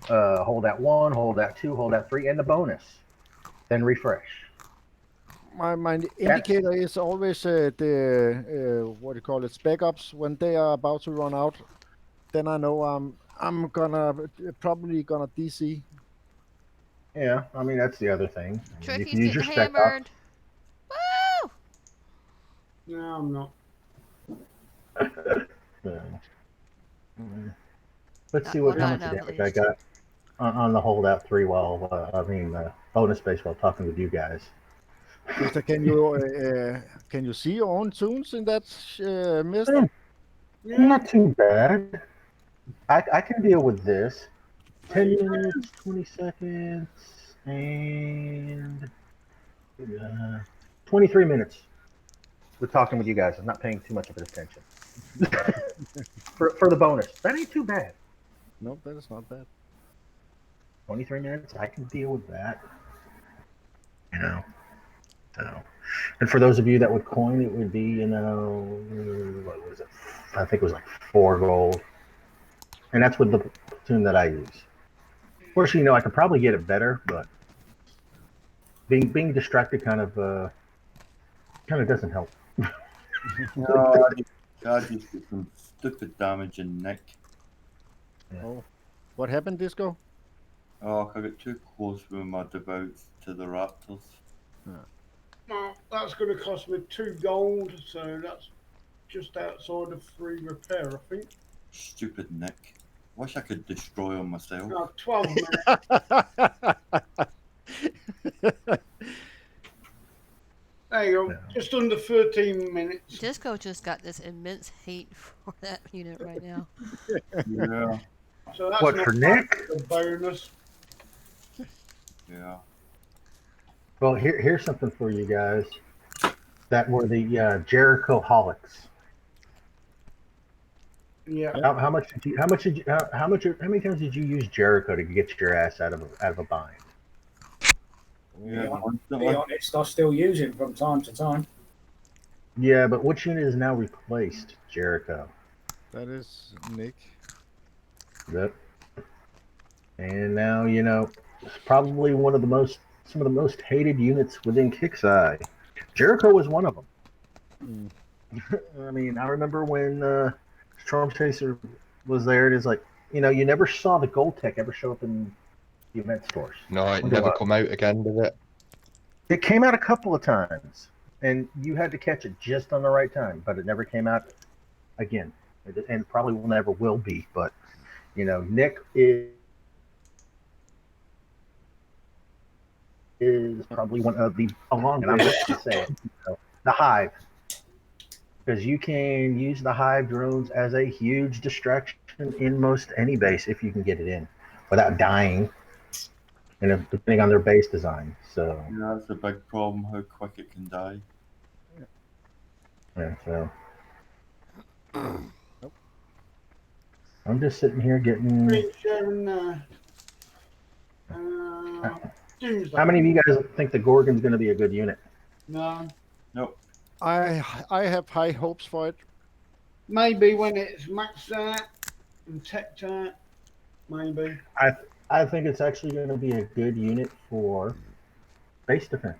S7: Hold that 1, hold that 2, hold that 3, and the bonus. Then refresh.
S1: My indicator is always the what do you call it, spec ops. When they are about to run out, then I know I'm probably gonna DC.
S7: Yeah, I mean, that's the other thing. I mean, you
S4: Tricky's
S7: can use
S4: getting
S7: your spec ops.
S4: hammered. Woo!
S3: No, I'm not.
S7: Let's see
S4: Well,
S7: how
S4: not
S7: much
S4: enough, at
S7: damage I
S4: least.
S7: got on the holdout 3 while bonus space while talking with you guys.
S1: Mister, can you see your own tunes in that mist?
S3: Yeah.
S7: Not too bad. I can deal with this. 10 minutes, 20 seconds, and 23 minutes with talking with you guys. I'm not paying too much of attention. for the bonus. That ain't too bad.
S1: No, that is not bad.
S7: 23 minutes, I can deal with that. So, and for those of you that would coin, it would be, what was it? I think it was like 4 gold. And that's with the platoon that I use. Of course, I could probably get it better, but being distracted kind of doesn't help.
S2: No, I just get some stupid damage in Nick.
S1: Oh, what happened, Disco?
S2: Oh, I got too close with my devouts to the raptors.
S3: Well, that's going to cost me 2 gold, so that's just outside of free repair, I think.
S2: Stupid Nick. Wish I could destroy him myself.
S3: No, 12 minutes. There you go.
S7: Yeah.
S3: Just under 13 minutes.
S4: Disco just got this immense hate for that unit right now.
S2: Yeah,
S3: So that's
S7: What,
S3: not
S7: for Nick?
S3: a bonus.
S2: yeah.
S7: Well, here's something for you guys. That were the Jericho Holics.
S3: Yeah.
S7: How many times did you use Jericho to get your ass out of a bind?
S2: Yeah,
S5: To be
S2: constantly.
S5: honest, I still use it from time to time.
S7: Yeah, but which unit is now replaced Jericho?
S1: That is Nick.
S7: Yep. And now it's probably some of the most hated units within Kixeye. Jericho was one of them. I mean, I remember when Storm Chaser was there. It is like you never saw the gold tech ever show up in the event stores.
S6: No, it never come out again, did it?
S7: It came out a couple of times, and you had to catch it just on the right time, but it never came out again, and probably never will be. But Nick is probably one of the, along, and I'm going to say it, the Hive, because you can use the Hive drones as a huge distraction in most any base if you can get it in without dying, and depending on their base design. So
S2: Yeah, that's a big problem, how quick it can die.
S7: yeah, so I'm just sitting here getting.
S3: Screen sharing Doomsday.
S7: How many of you guys think the Gorgon's going to be a good unit?
S3: No.
S2: Nope.
S1: I have high hopes for it.
S3: Maybe when it's maxed out and teched out. Maybe.
S7: I think it's actually going to be a good unit for base defense.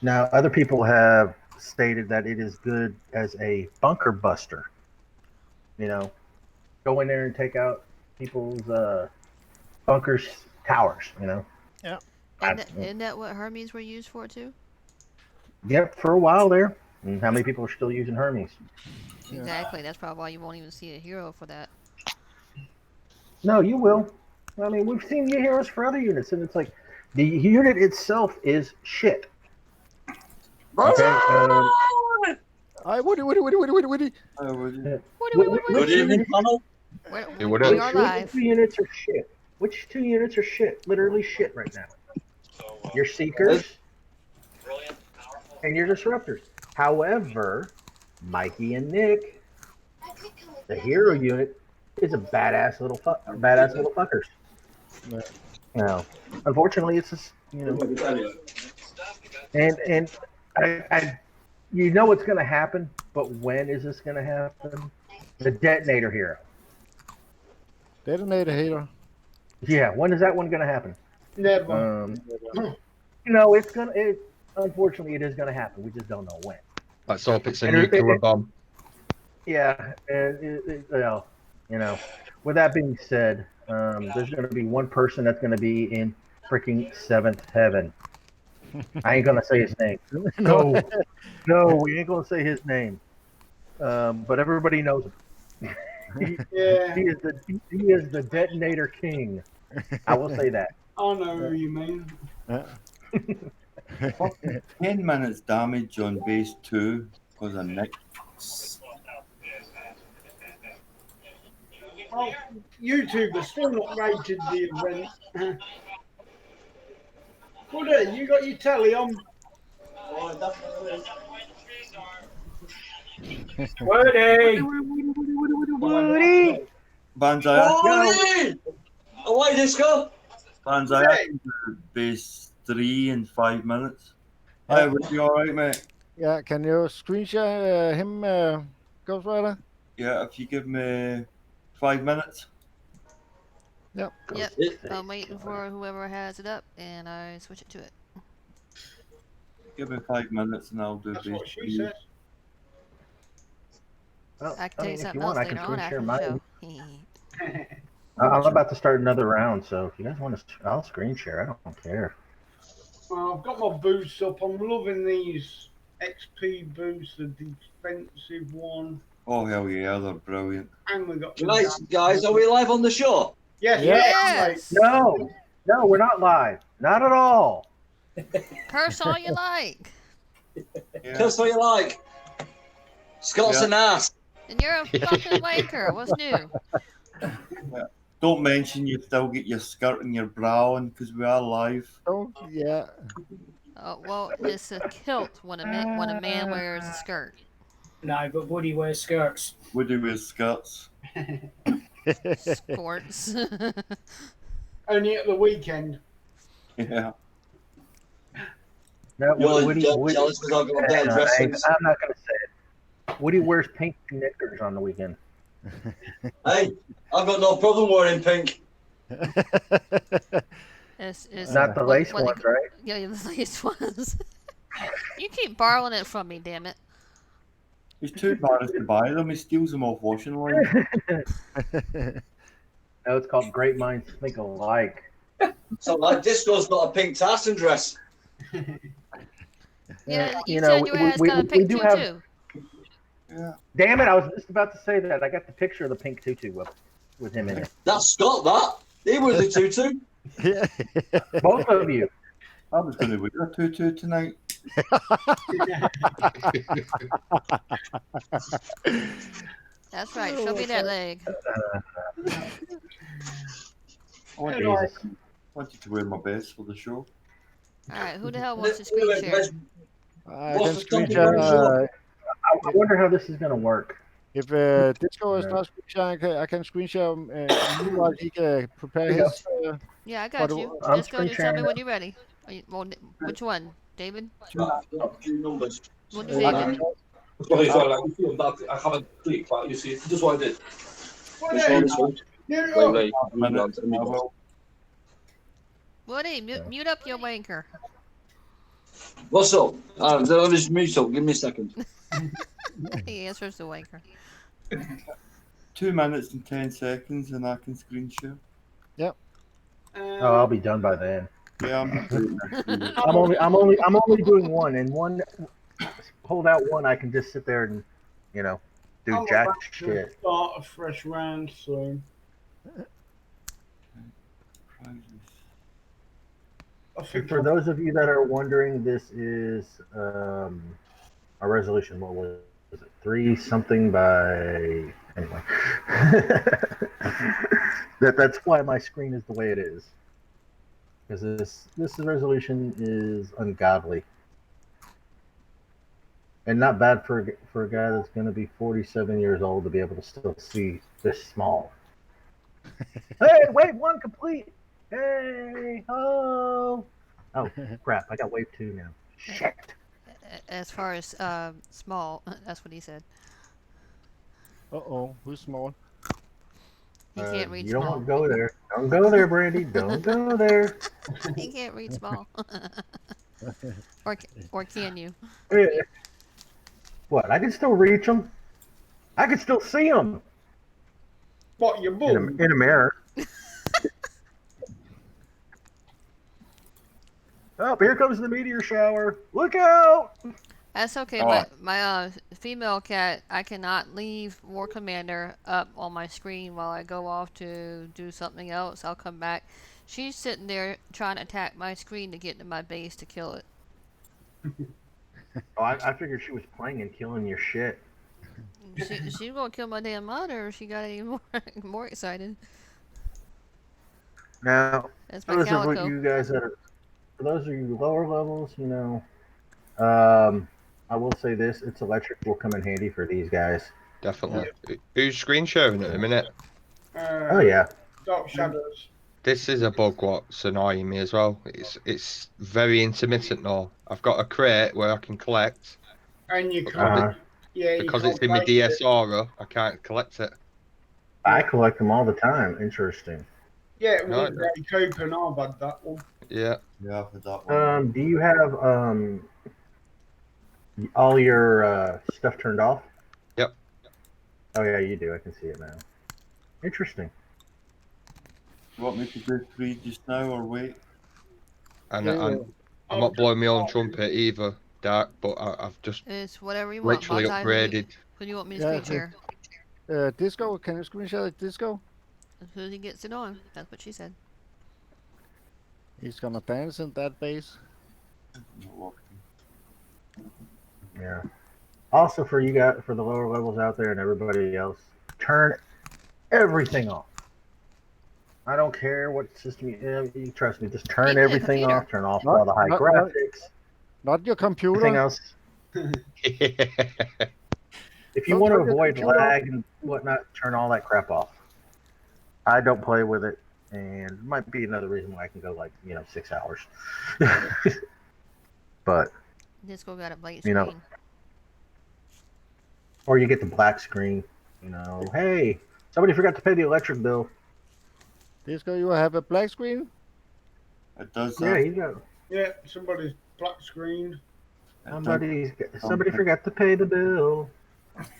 S7: Now, other people have stated that it is good as a bunker buster. Go in there and take out people's bunkers, towers.
S1: Yeah.
S4: Isn't that what Hermes were used for too?
S7: Yep, for a while there. And how many people are still using Hermes?
S1: Yeah.
S4: Exactly. That's probably why you won't even see a hero for that.
S7: No, you will. I mean, we've seen heroes for other units, and it's like the unit itself is shit. Okay.
S1: Woody.
S2: Oh, would you?
S8: Good evening, panel.
S6: It would have.
S4: We are live.
S7: Which two units are shit? Which 2 units are shit? Literally shit right now. Your Seekers and your disruptors. However, Mikey and Nick, the hero unit, is a badass little fuckers.
S1: Yeah.
S7: You know, unfortunately, it's just and I you know what's going to happen, but when is this going to happen? The detonator hero.
S1: Detonator hater.
S7: Yeah, when is that one going to happen?
S3: Never.
S7: It's gonna. Unfortunately, it is going to happen. We just don't know when.
S6: Let's hope it's a
S7: And
S6: nuclear bomb.
S7: Yeah, and with that being said, there's going to be one person that's going to be in freaking seventh heaven. I ain't going to say his name. No, we ain't going to say his name. But everybody knows him.
S3: Yeah.
S7: He is the detonator king. I will say that.
S3: I know who you mean.
S2: 10 minutes damage on base 2 because of Nick.
S3: Oh, YouTube has still not rated the event. Woody, you got your telly on?
S5: Woody!
S2: Banzai,
S8: Away, Disco!
S2: Banzai, I can do base 3 in 5 minutes. Hey, would you alright, mate?
S1: Yeah, can you screen share him, Ghost Rider?
S2: Yeah, if you give me 5 minutes.
S1: Yep.
S4: Yep. I'm waiting for whoever has it up, and I switch it to it.
S2: Give me 5 minutes and I'll do
S3: That's
S2: base
S3: what she
S2: 3.
S3: says.
S7: Well,
S4: I can tell you
S7: if
S4: something
S7: you want,
S4: else
S7: I can
S4: later on
S7: screen share
S4: after the
S7: mine.
S4: show.
S7: I'm about to start another round, so if you guys want to, I'll screen share. I don't care.
S3: Well, I've got my boosts up. I'm loving these XP boosts, the defensive one.
S2: Oh, hell yeah, they're brilliant.
S3: And we got the
S8: Right, guys, are we live on the show?
S3: Yes,
S4: Yes.
S7: No, we're not live. Not at all.
S4: Curse all you like.
S2: Yeah.
S8: Curse what you like. Scott's an ass.
S4: And you're a fucking wanker. What's new?
S2: Don't mention you still get your skirt and your bra on because we are live.
S1: Oh, yeah.
S4: Oh, well, it's a kilt when a man wears a skirt.
S5: No, but Woody wears skirts.
S2: Woody wears skirts.
S4: Sports.
S3: Only at the weekend.
S2: Yeah.
S7: No,
S8: You're
S7: Woody,
S8: jealous because I've got better dresses.
S7: I'm not going to say it. Woody wears pink knickers on the weekend.
S8: Hey, I've got no problem wearing pink.
S4: It's
S7: Not the lace ones, right?
S4: Yeah, the lace ones. You keep borrowing it from me, damn it.
S2: He's too embarrassed to buy them. He steals them off washing line.
S7: No, it's called Great Minds Think Alike.
S8: So like Disco's got a pink tartan dress.
S4: Yeah, you said your ass got a pink tutu.
S2: Yeah.
S7: Damn it! I was just about to say that. I got the picture of the pink tutu with him in it.
S8: That's Scott, that. He wears a tutu.
S1: Yeah.
S7: Both of you.
S2: I was going to wear a tutu tonight.
S4: That's right. Show me that leg.
S2: I wanted to wear my best for the show.
S4: All right, who the hell wants to screen share?
S1: I can screen share.
S7: I wonder how this is going to work.
S1: If Disco is not screen sharing, I can screen share while he can prepare his.
S4: Yeah, I got you.
S7: I'm
S4: Just go and tell me
S7: screen
S4: when you're ready. Well, which one, David?
S8: Two numbers.
S4: What do David?
S9: Sorry, like, you feel that I haven't clicked, but you see, this is what I did.
S4: Woody, mute up your wanker.
S8: What's up? Let me just mute up. Give me a second.
S4: He answers the wanker.
S2: 2 minutes and 10 seconds, and I can screen share.
S1: Yep.
S7: I'll be done by then.
S2: Yeah,
S7: I'm only doing one, and one holdout one. I can just sit there and do
S3: I'm
S7: jack
S3: about to
S7: shit.
S3: Start a fresh round soon.
S7: For those of you that are wondering, this is a resolution. What was it? 3 something by anyway. That's why my screen is the way it is. Because this resolution is ungodly. And not bad for a guy that's going to be 47 years old to be able to still see this small. Hey, wave 1 complete. Hey, oh. Oh, crap. I got wave 2 now. Shit.
S4: As far as small, that's what he said.
S1: Uh-oh, who's small?
S4: He can't read
S7: You don't
S4: small.
S7: want to go there. Don't go there, Brandy. Don't go there.
S4: He can't read small. or can you?
S7: What? I can still reach them. I can still see them.
S3: What, your bum?
S7: In a mirror. Oh, here comes the meteor shower. Look out!
S4: That's okay.
S2: Oh.
S4: My female cat, I cannot leave War Commander up on my screen while I go off to do something else. I'll come back. She's sitting there trying to attack my screen to get into my base to kill it.
S7: Oh, I figured she was playing and killing your shit.
S4: She's gonna kill my damn mother if she got any more excited.
S7: Now,
S4: That's my
S7: those of
S4: calico.
S7: you guys that are, for those of you lower levels, you know, I will say this: its electric will come in handy for these guys.
S6: Definitely. Who's screen sharing at the minute?
S7: Oh yeah.
S3: Dark Shadows.
S6: This is a bug what's annoying me as well. It's very intermittent now. I've got a crate where I can collect.
S3: And you
S6: Because,
S3: can't. Yeah,
S6: because
S3: you
S6: it's
S3: can't
S6: in my
S3: place it.
S6: DSR, I can't collect it.
S7: I collect them all the time. Interesting.
S3: Yeah,
S6: No,
S3: with the coupon, I've had that one.
S6: Yeah.
S2: Yeah, for that one.
S7: Do you have all your stuff turned off?
S6: Yep.
S7: Oh yeah, you do. I can see it now. Interesting.
S2: You want me to do 3 just now or wait?
S6: And
S1: Yeah.
S6: I'm not blowing my own trumpet either, Dark, but I've just
S4: It's whatever you want.
S6: literally
S4: Bonsai,
S6: upgraded.
S4: Who do you want me to
S1: Yeah,
S4: screen share?
S1: Disco, can you screen share Disco?
S4: Who gets it on? That's what she said.
S1: He's gonna dance in that base.
S2: Not working.
S7: Yeah. Also, for you guys, for the lower levels out there and everybody else, turn everything off. I don't care what system you trust me. Just turn
S4: Even a
S7: everything
S4: computer.
S7: off. Turn off
S1: Not-
S7: all the high
S1: not-
S7: graphics.
S1: Not your computer.
S7: Everything else. If you
S1: Don't
S7: want to
S1: turn your
S7: avoid
S1: computer off.
S7: lag and whatnot, turn all that crap off. I don't play with it, and it might be another reason why I can go like 6 hours. But
S4: Disco got a blank
S7: You
S4: screen.
S7: know. or you get the black screen. Hey, somebody forgot to pay the electric bill.
S1: Disco, you have a black screen?
S2: It does
S7: Yeah,
S2: that.
S7: you got.
S3: Yeah, somebody's black screen.
S7: Somebody forgot to pay the bill.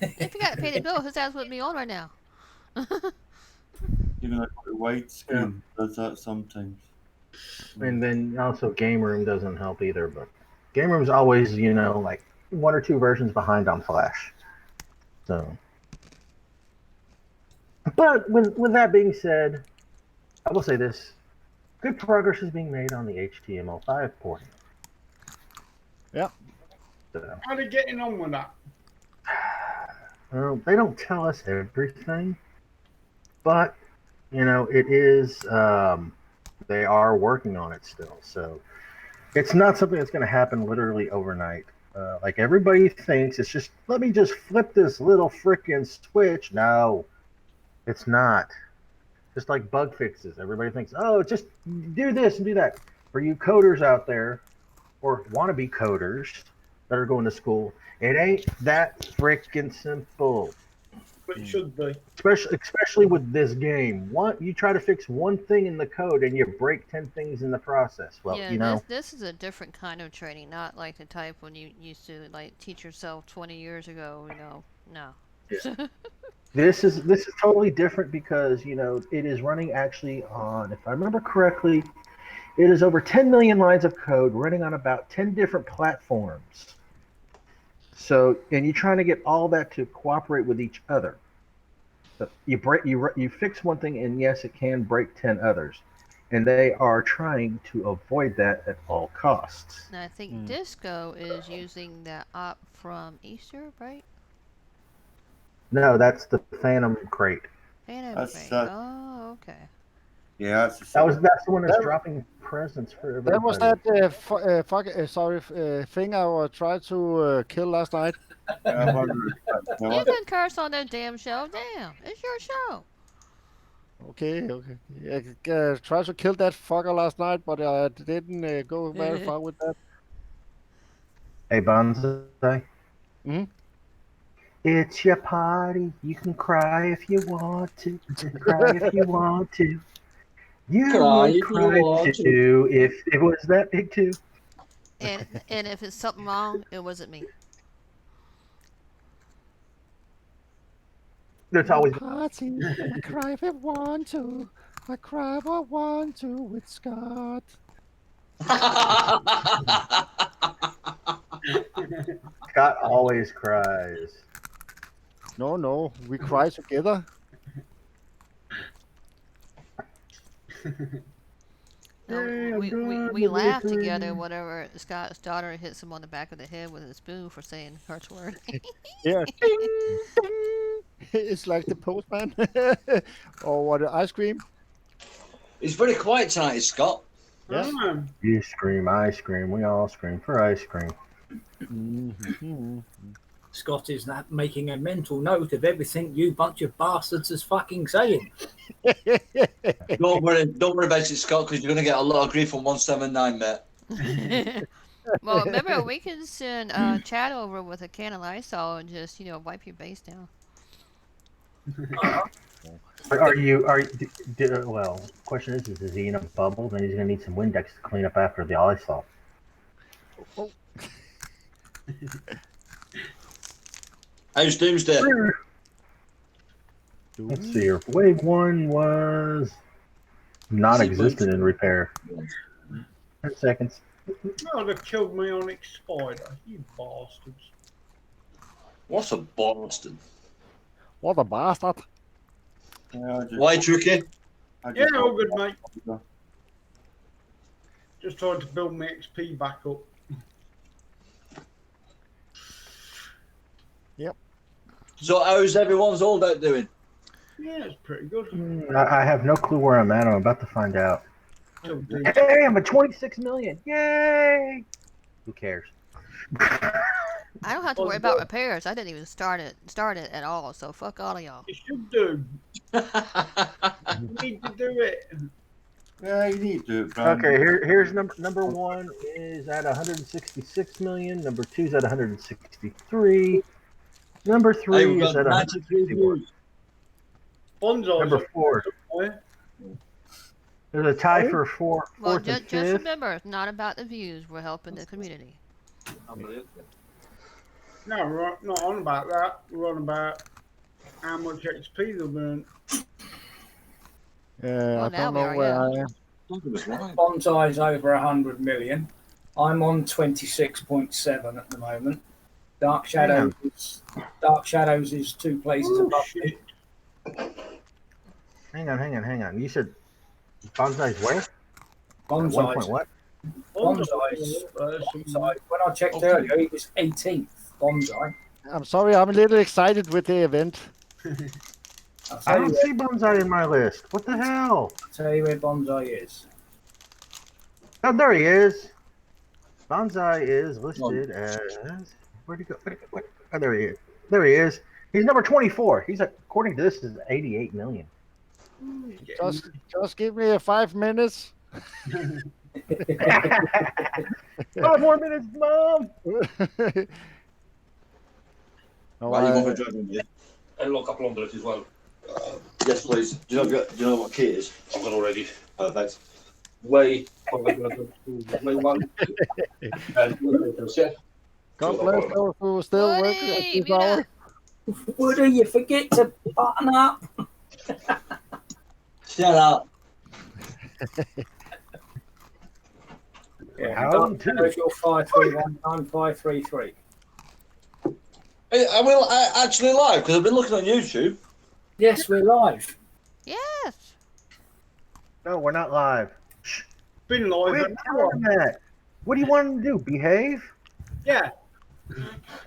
S4: If you got to pay the bill, whose ass with me on right now?
S2: Even like the white screen does that sometimes.
S7: And then also Game Room doesn't help either, but Game Room's always, like 1 or 2 versions behind on Flash. So, but with that being said, I will say this: good progress is being made on the HTML5 porting.
S1: Yeah.
S7: So,
S3: How are they getting on with that?
S7: well, they don't tell us everything, but it is. They are working on it still, so it's not something that's going to happen literally overnight. Like everybody thinks, it's just let me just flip this little frickin' switch. No, it's not. Just like bug fixes, everybody thinks, oh, just do this and do that. For you coders out there, or wannabe coders that are going to school, it ain't that frickin' simple.
S3: But it should be.
S7: Especially with this game. You try to fix one thing in the code and you break 10 things in the process. Well,
S4: Yeah, this is a different kind of training, not like the type when you used to like teach yourself 20 years ago. No.
S7: Yeah. This is totally different because it is running actually on, if I remember correctly, it is over 10 million lines of code running on about 10 different platforms. So, and you're trying to get all that to cooperate with each other. So you fix one thing, and yes, it can break 10 others, and they are trying to avoid that at all costs.
S4: And I think Disco is using that op from Easter, right?
S7: No, that's the Phantom crate.
S4: Phantom
S2: That's
S4: crate.
S2: that-
S4: Oh, okay.
S2: Yeah, that's the
S7: That's the one that's
S1: That-
S7: dropping presents for everybody.
S1: That was that thing I tried to kill last night.
S4: You can curse on that damn show. Damn, it's your show.
S1: Okay. I tried to kill that fucker last night, but I didn't go very far with that.
S7: Hey, Bonsai.
S1: Hmm?
S7: It's your party. You can cry if you want to. Cry if you want to. You
S8: Cry
S7: would
S8: if you
S7: cry
S8: want to.
S7: too if it was that big too.
S4: And if it's something wrong, it wasn't me.
S7: There's always
S1: Party. I cry if I want to. I cry if I want to with Scott.
S7: Scott always cries.
S1: No, we cry together.
S4: No,
S7: Hey, I'm
S4: we
S7: done
S4: laugh
S7: with
S4: together
S7: it.
S4: whenever Scott's daughter hits him on the back of the head with a spoon for saying curse word.
S1: Yeah. Ding, ding. It's like the postman. Or what, ice cream?
S8: He's very quiet tonight, Scott.
S1: Yeah.
S7: You scream, I scream, we all scream for ice cream.
S1: Mhm.
S5: Scott is that making a mental note of everything you bunch of bastards is fucking saying.
S8: Don't worry about it, Scott, because you're going to get a lot of grief on 179, mate.
S4: Well, remember, we can send Chad over with a can of Lysol and just, wipe your base down.
S7: Well, question is he in a bubble? Then he's going to need some Windex to clean up after the Lysol.
S1: Oh.
S8: How's Doomsday?
S7: Let's see here. Wave 1 was non-existent in repair. 10 seconds.
S3: No, they killed my Onyx Spider, you bastards.
S8: What's a bastard?
S1: What a bastard.
S8: Why, Tricky?
S3: Yeah, all good, mate. Just trying to build my XP back up.
S1: Yep.
S8: So how's everyone's Holdout doing?
S3: Yeah, it's pretty good.
S7: I have no clue where I'm at. I'm about to find out.
S3: Still do.
S7: Hey, I'm at 26 million. Yay! Who cares?
S4: I don't have to worry about repairs. I didn't even start it at all, so fuck all of y'all.
S3: You should do. You need to do it.
S2: Yeah, you need to. Brandon.
S7: Okay, here's number 1 is at 166 million. Number 2 is at 163. Number 3 is at 161.
S3: Bonsai's
S7: Number 4.
S3: somewhere.
S7: There's a tie for fourth
S4: Well,
S7: and
S4: just
S7: fifth.
S4: remember, it's not about the views. We're helping the community.
S3: No, we're not on about that. We're on about how much XP they'll burn.
S1: I
S4: now
S1: don't
S4: we
S1: know
S4: are,
S1: where
S4: yeah.
S1: I am.
S5: Bonsai's over 100 million. I'm on 26.7 at the moment. Dark Shadows is 2 places above me.
S7: Hang on. You said Bonsai's where? One
S5: Bonsai's
S7: point what?
S5: Bonsai's. When I checked earlier, he was 18th. Bonsai.
S1: I'm sorry, I'm a little excited with the event.
S7: I don't see Bonsai in my list. What the hell?
S5: I'll tell you where Bonsai is.
S7: Oh, there he is. Bonsai is listed as. Where'd he go? Oh, there he is. There he is. He's number 24. He's according to this is 88 million.
S1: Just give me 5 minutes.
S7: 5 more minutes, Mom.
S1: Oh,
S8: Right, you want me to drive in here?
S9: And a couple on it as well.
S8: Yes, please. Do you know what key it is?
S9: I've got already.
S8: Perfect.
S9: Way 1.
S1: God bless those who still work at
S4: Woody,
S1: this hour.
S5: Woody, you forget to button up.
S8: Shut up.
S5: Yeah, Dark Shadows, you're 531, I'm 533.
S8: Hey, are we actually live? Because I've been looking on YouTube.
S5: Yes, we're live.
S4: Yes.
S7: No, we're not live.
S3: Been live
S7: Wait,
S3: an hour.
S7: that. What do you want him to do? Behave?
S3: Yeah.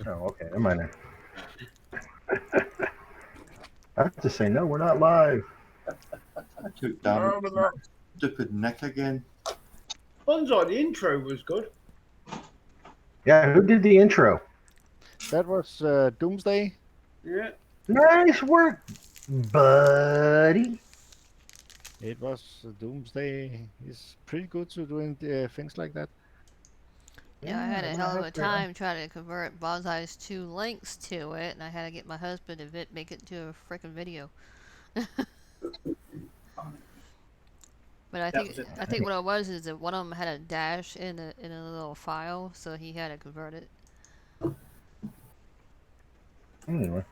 S7: Oh, okay. Never mind then. I have to say no. We're not live.
S2: I took damage. Stupid Nick again.
S3: Bonzo, the intro was good.
S7: Yeah, who did the intro?
S1: That was Doomsday.
S3: Yeah.
S7: Nice work, buddy.
S1: It was Doomsday. He's pretty good to doing things like that.
S4: Yeah, I had a hell of a time trying to convert Bonsai's 2 links to it, and I had to get my husband to make it to a freaking video. But I think what it was is that one of them had a dash in a little file, so he had to convert it.
S7: Anyway,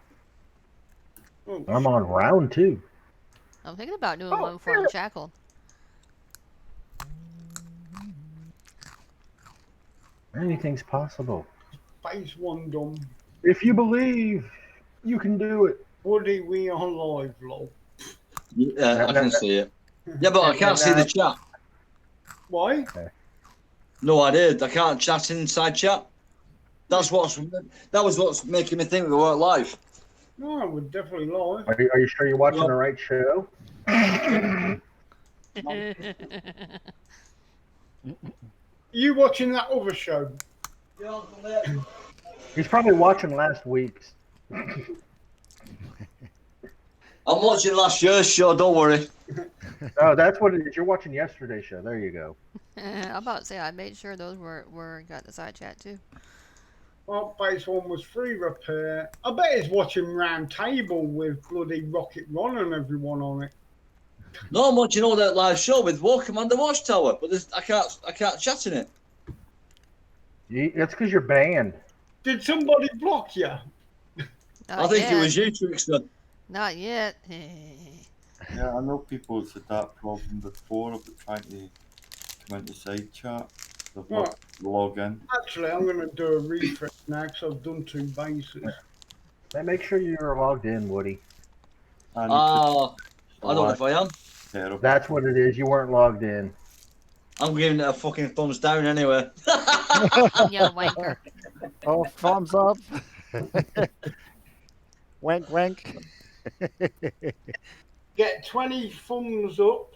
S3: Oh,
S7: I'm on round 2.
S4: I'm thinking about doing one for Unshackled.
S7: Anything's possible.
S3: Phase 1 done.
S7: If you believe, you can do it.
S3: Woody, we are live, lol.
S8: Yeah, I can see it. Yeah, but I can't see the chat.
S3: Why?
S8: No, I did. I can't chat inside chat. That was what's making me think we weren't live.
S3: No, we're definitely live.
S7: Are you sure you're watching the right show?
S3: You watching that other show?
S7: He's probably watching last week's.
S8: I'm watching last year's show, don't worry.
S7: Oh, that's what it is. You're watching yesterday's show. There you go.
S4: I'm about to say I made sure those were got the side chat too.
S3: Well, Phase 1 was free repair. I bet he's watching Round Table with bloody Rocket Ron and everyone on it.
S8: No, I'm watching all that live show with Welcome on the Watchtower, but I can't chat in it.
S7: That's because you're banned.
S3: Did somebody block you?
S8: I think it was you, Trickster.
S4: Not yet.
S2: Yeah, I know people have had that problem before about trying to come into side chat. They've got to log in.
S3: Actually, I'm going to do a refresh now because I've done 2 bases.
S7: Make sure you're logged in, Woody.
S8: I don't know if I am.
S2: Terrible.
S7: That's what it is. You weren't logged in.
S8: I'm giving it a fucking thumbs down anyway.
S4: Yeah, wanker.
S1: Oh, thumbs up. Wank, wank.
S3: Get 20 thumbs up.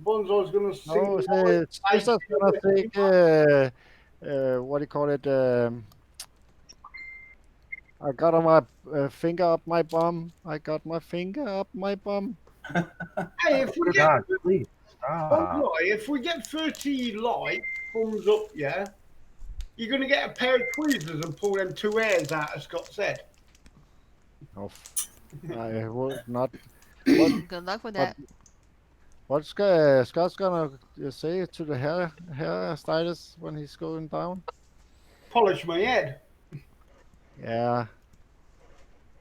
S3: Bonzo's going to sing.
S1: Oh, it's just gonna take what do you call it? I got my finger up my bum. I got my finger up my bum.
S3: Hey, if we
S7: God,
S3: get
S7: please stop.
S3: if we get 30 likes, thumbs up, yeah, you're going to get a pair of tweezers and pull them 2 hairs out of Scott's head.
S1: Oh, I would not.
S4: Good luck with that.
S1: What's Scott's gonna say to the hair stylist when he's going down?
S3: Polish my head.
S1: Yeah.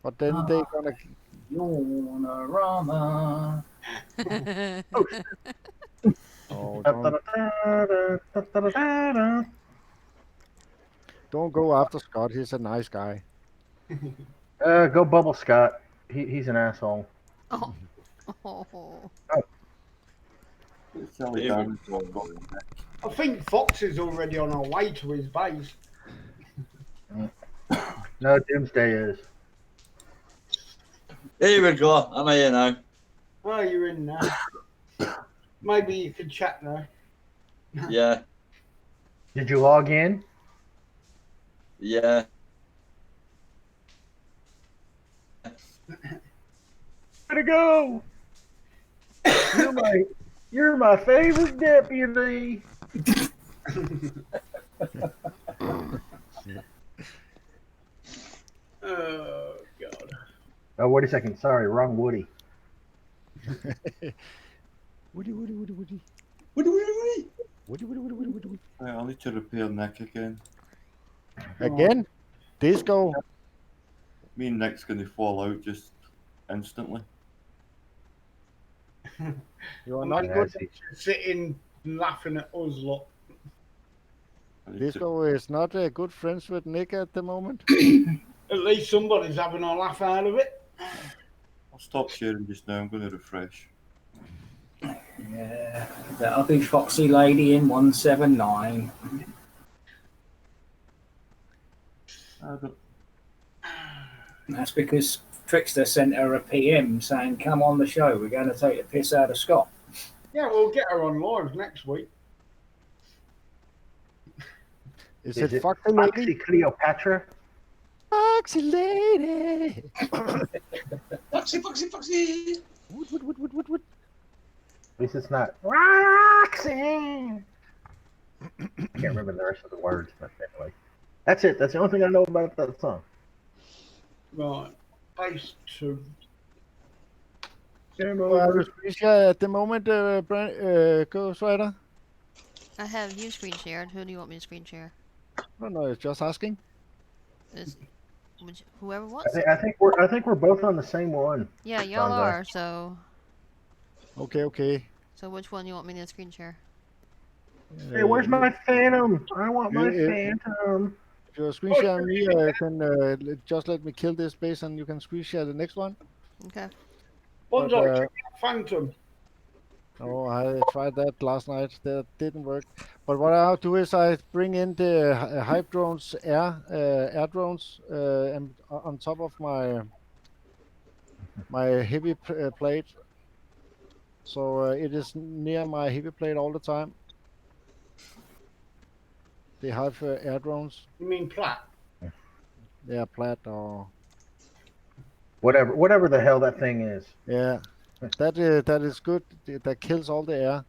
S1: But then they gonna.
S5: Rama.
S1: Oh, don't go after Scott. He's a nice guy.
S7: Go Bubble Scott. He's an asshole.
S4: Oh.
S2: Silly
S8: Yeah.
S2: damage on Nick.
S3: I think Fox is already on our way to his base.
S7: No, Doomsday is.
S8: Here we go. I'm here now.
S3: Oh, you're in now. Maybe you could chat now.
S8: Yeah.
S7: Did you log in?
S8: Yeah.
S7: Way to go! You're my favorite deputy.
S3: Oh, God.
S7: Oh, wait a second. Sorry, wrong Woody.
S1: Woody.
S2: Right, I'll need to repair Nick again.
S1: Again? Disco.
S2: Me and Nick's going to fall out just instantly.
S1: You are not
S7: Yeah,
S1: good.
S3: Sitting laughing at us lot.
S2: I need to-
S1: Disco is not good friends with Nick at the moment.
S3: At least somebody's having a laugh out of it.
S2: I'll stop sharing just now. I'm going to refresh.
S5: Yeah, that'll be Foxy Lady in 179.
S2: I don't...
S5: That's because Trickster sent her a PM saying, "Come on the show. We're going to take the piss out of Scott."
S3: Yeah, we'll get her on live next week.
S1: Is
S7: Is
S1: it
S7: it
S1: Foxy
S7: Foxy
S1: Lady?
S7: Cleopatra?
S1: Foxy Lady.
S8: Foxy, foxy, foxy.
S1: Woot.
S7: At least it's not Roxy. I can't remember the rest of the words, but anyway. That's it. That's the only thing I know about that song.
S3: Right. Base 2.
S1: Well, I have a screen share at the moment, Ghost Rider.
S4: I have you screen shared. Who do you want me to screen share?
S1: No, it's just asking.
S4: Whoever wants
S7: I
S4: it.
S7: think we're both on the same one.
S4: Yeah, y'all
S7: Bonsai.
S4: are. So
S1: Okay.
S4: which one you want me to screen share?
S7: Hey, where's my Phantom? I want my Phantom.
S1: If you're screen sharing me, you can just let me kill this base and you can screen share the next one.
S4: Okay.
S3: Bonsai, Phantom.
S1: Oh, I tried that last night. That didn't work. But what I'll do is I bring in the hype drones, air drones, and on top of my heavy plate. So it is near my heavy plate all the time. They have air drones.
S3: You mean Platt?
S1: Yeah, plat or
S7: Whatever the hell that thing is.
S1: yeah. That is good. That kills all the air.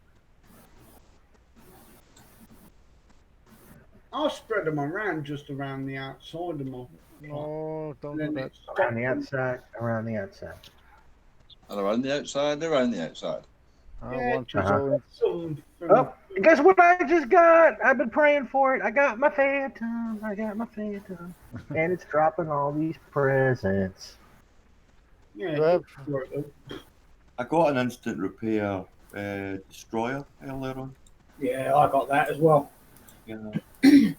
S3: I'll spread them around just around the outside of them.
S1: No, don't do that.
S7: Around the outside, around the outside.
S8: And around the outside, around the outside.
S1: I want to go.
S7: Oh, guess what I just got? I've been praying for it. I got my Phantom. And it's dropping all these presents.
S3: Yeah.
S2: I got an instant repair destroyer earlier on.
S5: Yeah, I got that as well.
S2: Yeah,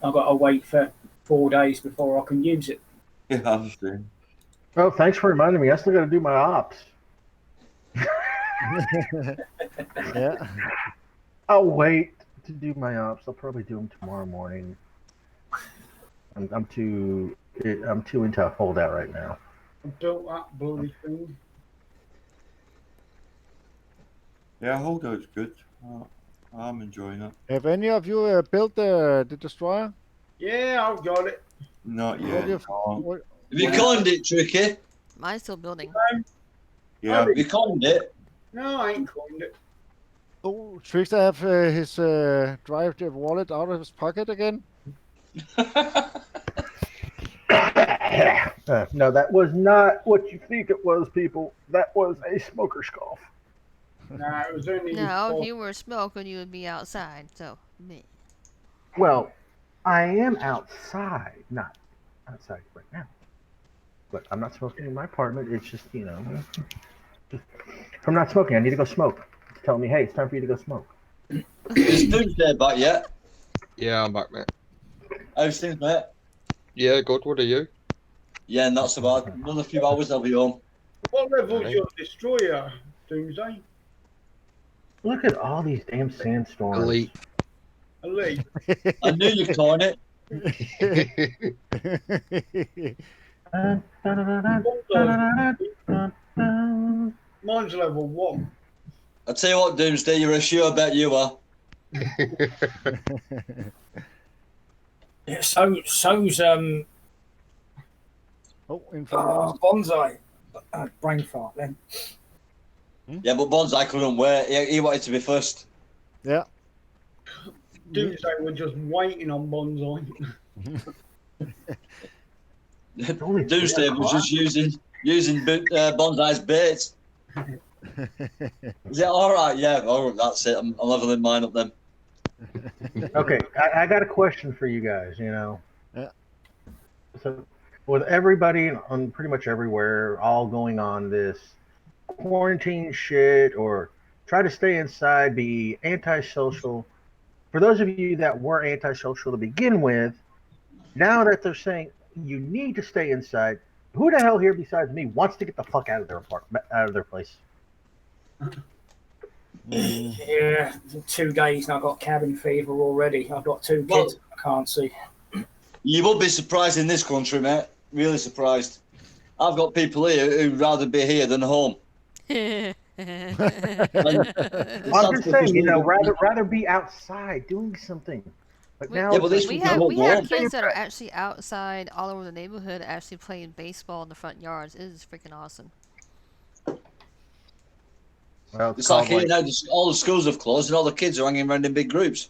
S5: I've got to wait for 4 days before I can use it.
S2: yeah, I understand.
S7: Oh, thanks for reminding me. I still got to do my ops.
S1: Yeah.
S7: I'll wait to do my ops. I'll probably do them tomorrow morning. I'm too into a holdout right now.
S3: I built that bloody thing.
S2: Yeah, Holdout's good. I'm enjoying it.
S1: Have any of you built the destroyer?
S3: Yeah, I've got it.
S2: Not
S1: What
S2: yet.
S1: do you
S2: no.
S8: Have you conned it, Tricky?
S4: Mine's still building.
S2: Yeah,
S8: Have you conned it?
S3: No, I ain't coined it.
S1: Oh, Trickster have his drive wallet out of his pocket again.
S7: No, that was not what you think it was, people. That was a smoker scoff.
S3: No, it was only.
S4: No, if you were smoking, you would be outside. So, me.
S7: Well, I am outside, not outside right now. But I'm not smoking in my apartment. It's just, if I'm not smoking, I need to go smoke. It's telling me, hey, it's time for you to go smoke.
S8: Is Doomsday back yet?
S6: Yeah, I'm back, mate.
S8: How's things, mate?
S6: Yeah, good. What are you?
S8: Yeah, not so bad. Another few hours, I'll be home.
S3: What level's your destroyer, Doomsday?
S7: Look at all these damn sandstorms.
S6: Elite.
S3: Elite.
S8: I knew you'd coin it.
S3: Mine's level 1.
S8: I tell you what, Doomsday, you're a sure bet you are.
S5: Yeah, so's Bonsai. Brain fart then.
S8: Yeah, but Bonsai couldn't wait. He wanted to be first.
S1: Yeah.
S3: Doomsday were just waiting on Bonsai.
S8: Doomsday was just using Bonsai's bait. Is it all right? Yeah, oh, that's it. I'm leveling mine up then.
S7: Okay, I got a question for you guys,
S1: Yeah.
S7: So, with everybody on pretty much everywhere, all going on this quarantine shit or try to stay inside, be antisocial. For those of you that were antisocial to begin with, now that they're saying you need to stay inside, who the hell here besides me wants to get the fuck out of their apartment, out of their place?
S5: Yeah, 2 days and I've got cabin fever already. I've got 2 kids I can't see.
S8: You would be surprised in this country, mate. Really surprised. I've got people here who'd rather be here than home.
S7: I'm just saying, you know, rather be outside doing something. But now
S8: Yeah,
S7: it's
S8: but
S7: like,
S8: this
S4: we
S8: was
S4: have
S8: not
S4: we have
S8: warm.
S4: kids that are actually outside all over the neighborhood, actually playing baseball in the front yards. It is freaking awesome.
S7: well,
S8: It's
S7: called
S8: like here now, all the schools have closed and all the kids are hanging around in big groups.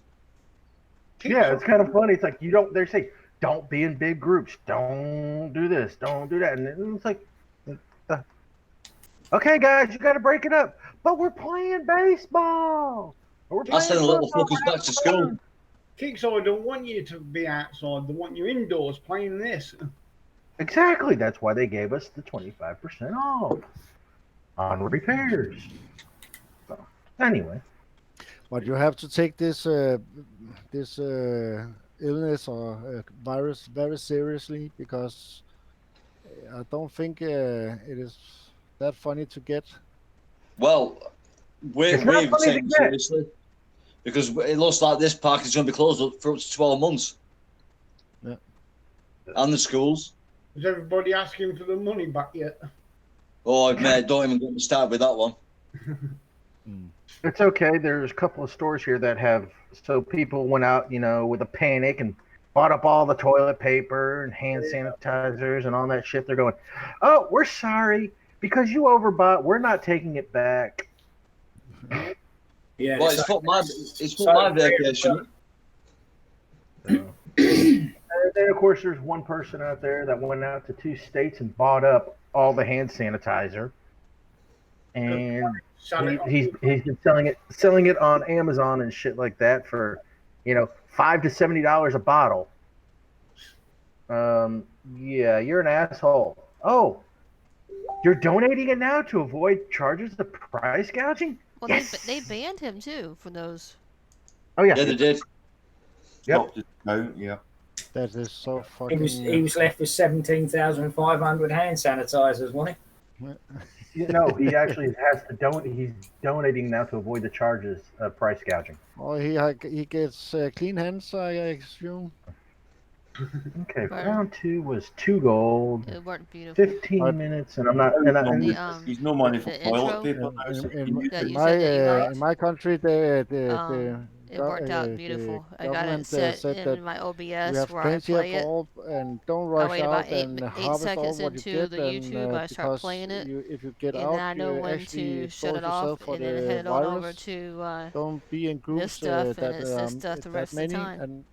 S7: yeah, it's kind of funny. It's like they say, don't be in big groups. Don't do this. Don't do that. And it's like, okay, guys, you got to break it up. But we're playing baseball. Or we're
S8: I
S7: playing
S8: send the little
S7: football.
S8: fuckers back to school.
S3: Kickside don't want you to be outside. They want you indoors playing this.
S7: Exactly. That's why they gave us the 25% off on repairs. So, anyway.
S1: But you have to take this illness or virus very seriously, because I don't think it is that funny to get.
S8: Well,
S7: It's not
S8: we're
S7: funny to
S8: taking it
S7: get.
S8: seriously because it looks like this park is going to be closed for up to 12 months.
S1: Yeah.
S8: And the schools.
S3: Is everybody asking for the money back yet?
S8: Oh, mate, don't even get me started with that one.
S7: It's okay. There's a couple of stores here that have, so people went out, you know, with a panic and bought up all the toilet paper and hand sanitizers and all that shit. They're going, oh, we're sorry because you overbought. We're not taking it back.
S5: Yeah.
S8: Well, it's for my vacation.
S7: And then, of course, there's one person out there that went out to 2 states and bought up all the hand sanitizer. And he's been selling it on Amazon and shit like that for, you know, $5 to $70 a bottle. Yeah, you're an asshole. Oh, you're donating it now to avoid charges of price gouging?
S4: Well,
S7: yes!
S4: they banned him too for those.
S7: Oh yeah.
S8: Yeah, they did.
S7: Yep.
S2: Yeah.
S1: That is so fucking.
S5: He was left with 17,500 hand sanitizers, wasn't he?
S7: You know, he actually has to donate. He's donating now to avoid the charges of price gouging.
S1: Oh, he gets clean hands, I assume.
S7: Okay, round 2 was 2 gold.
S4: It worked beautiful.
S7: 15 minutes, and I'm not.
S2: He's no money for
S4: the
S2: toilet
S4: intro
S2: paper now. So
S1: In my country,
S4: it worked out beautiful. I got it set in my OBS
S1: we have
S4: where I
S1: plenty
S4: play
S1: of
S4: it.
S1: all, and don't
S4: I
S1: rush
S4: wait
S1: out
S4: about
S1: and
S4: eight
S1: harvest all
S4: seconds
S1: what you
S4: into
S1: get.
S4: the YouTube, I start
S1: Because
S4: playing it,
S1: if you get
S4: and
S1: out,
S4: then I know
S1: you
S4: when
S1: actually
S4: to
S1: expose
S4: shut it
S1: yourself
S4: off,
S1: for
S4: and then
S1: the
S4: head on over
S1: virus.
S4: to
S1: Don't be in groups
S4: this stuff,
S1: that
S4: and it's this stuff the
S1: that
S4: rest of the
S1: many.
S4: time.
S1: And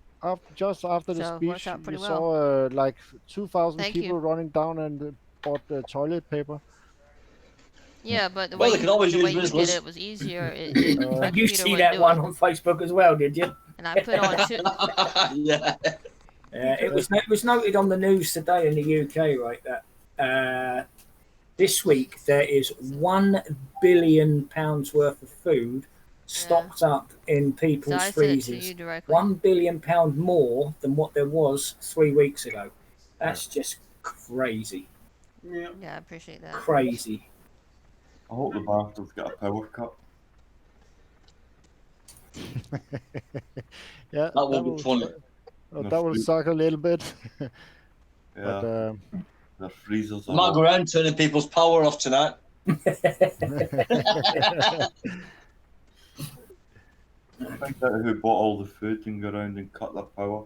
S1: just after the
S4: So it works
S1: speech,
S4: out pretty
S1: you
S4: well.
S1: saw like 2,000
S4: Thank
S1: people
S4: you.
S1: running down and bought toilet paper.
S4: Yeah, but the
S8: Well,
S4: way
S8: they can always
S4: the way
S8: use
S4: you did
S8: Rizzlers.
S4: it was easier. My
S5: You
S4: computer
S5: see
S4: wouldn't
S5: that
S4: do
S5: one
S4: it.
S5: on Facebook as well, did you?
S4: And I put on two.
S8: Yeah.
S5: It was noted on the news today in the UK, right, that this week there is £1 billion worth of food stocked up in
S4: So
S5: people's
S4: I sent it to
S5: freezers.
S4: you directly.
S5: £1 billion more than what there was 3 weeks ago. That's just crazy.
S3: Yeah.
S4: Yeah, I appreciate that.
S5: Crazy.
S2: I hope the bastard's got a power cut.
S1: Yeah,
S8: That would be funny.
S1: that will suck a little bit.
S2: Yeah.
S1: But
S2: The freezers
S8: I might go around turning people's power off tonight.
S2: I think out who bought all the food and go around and cut their power.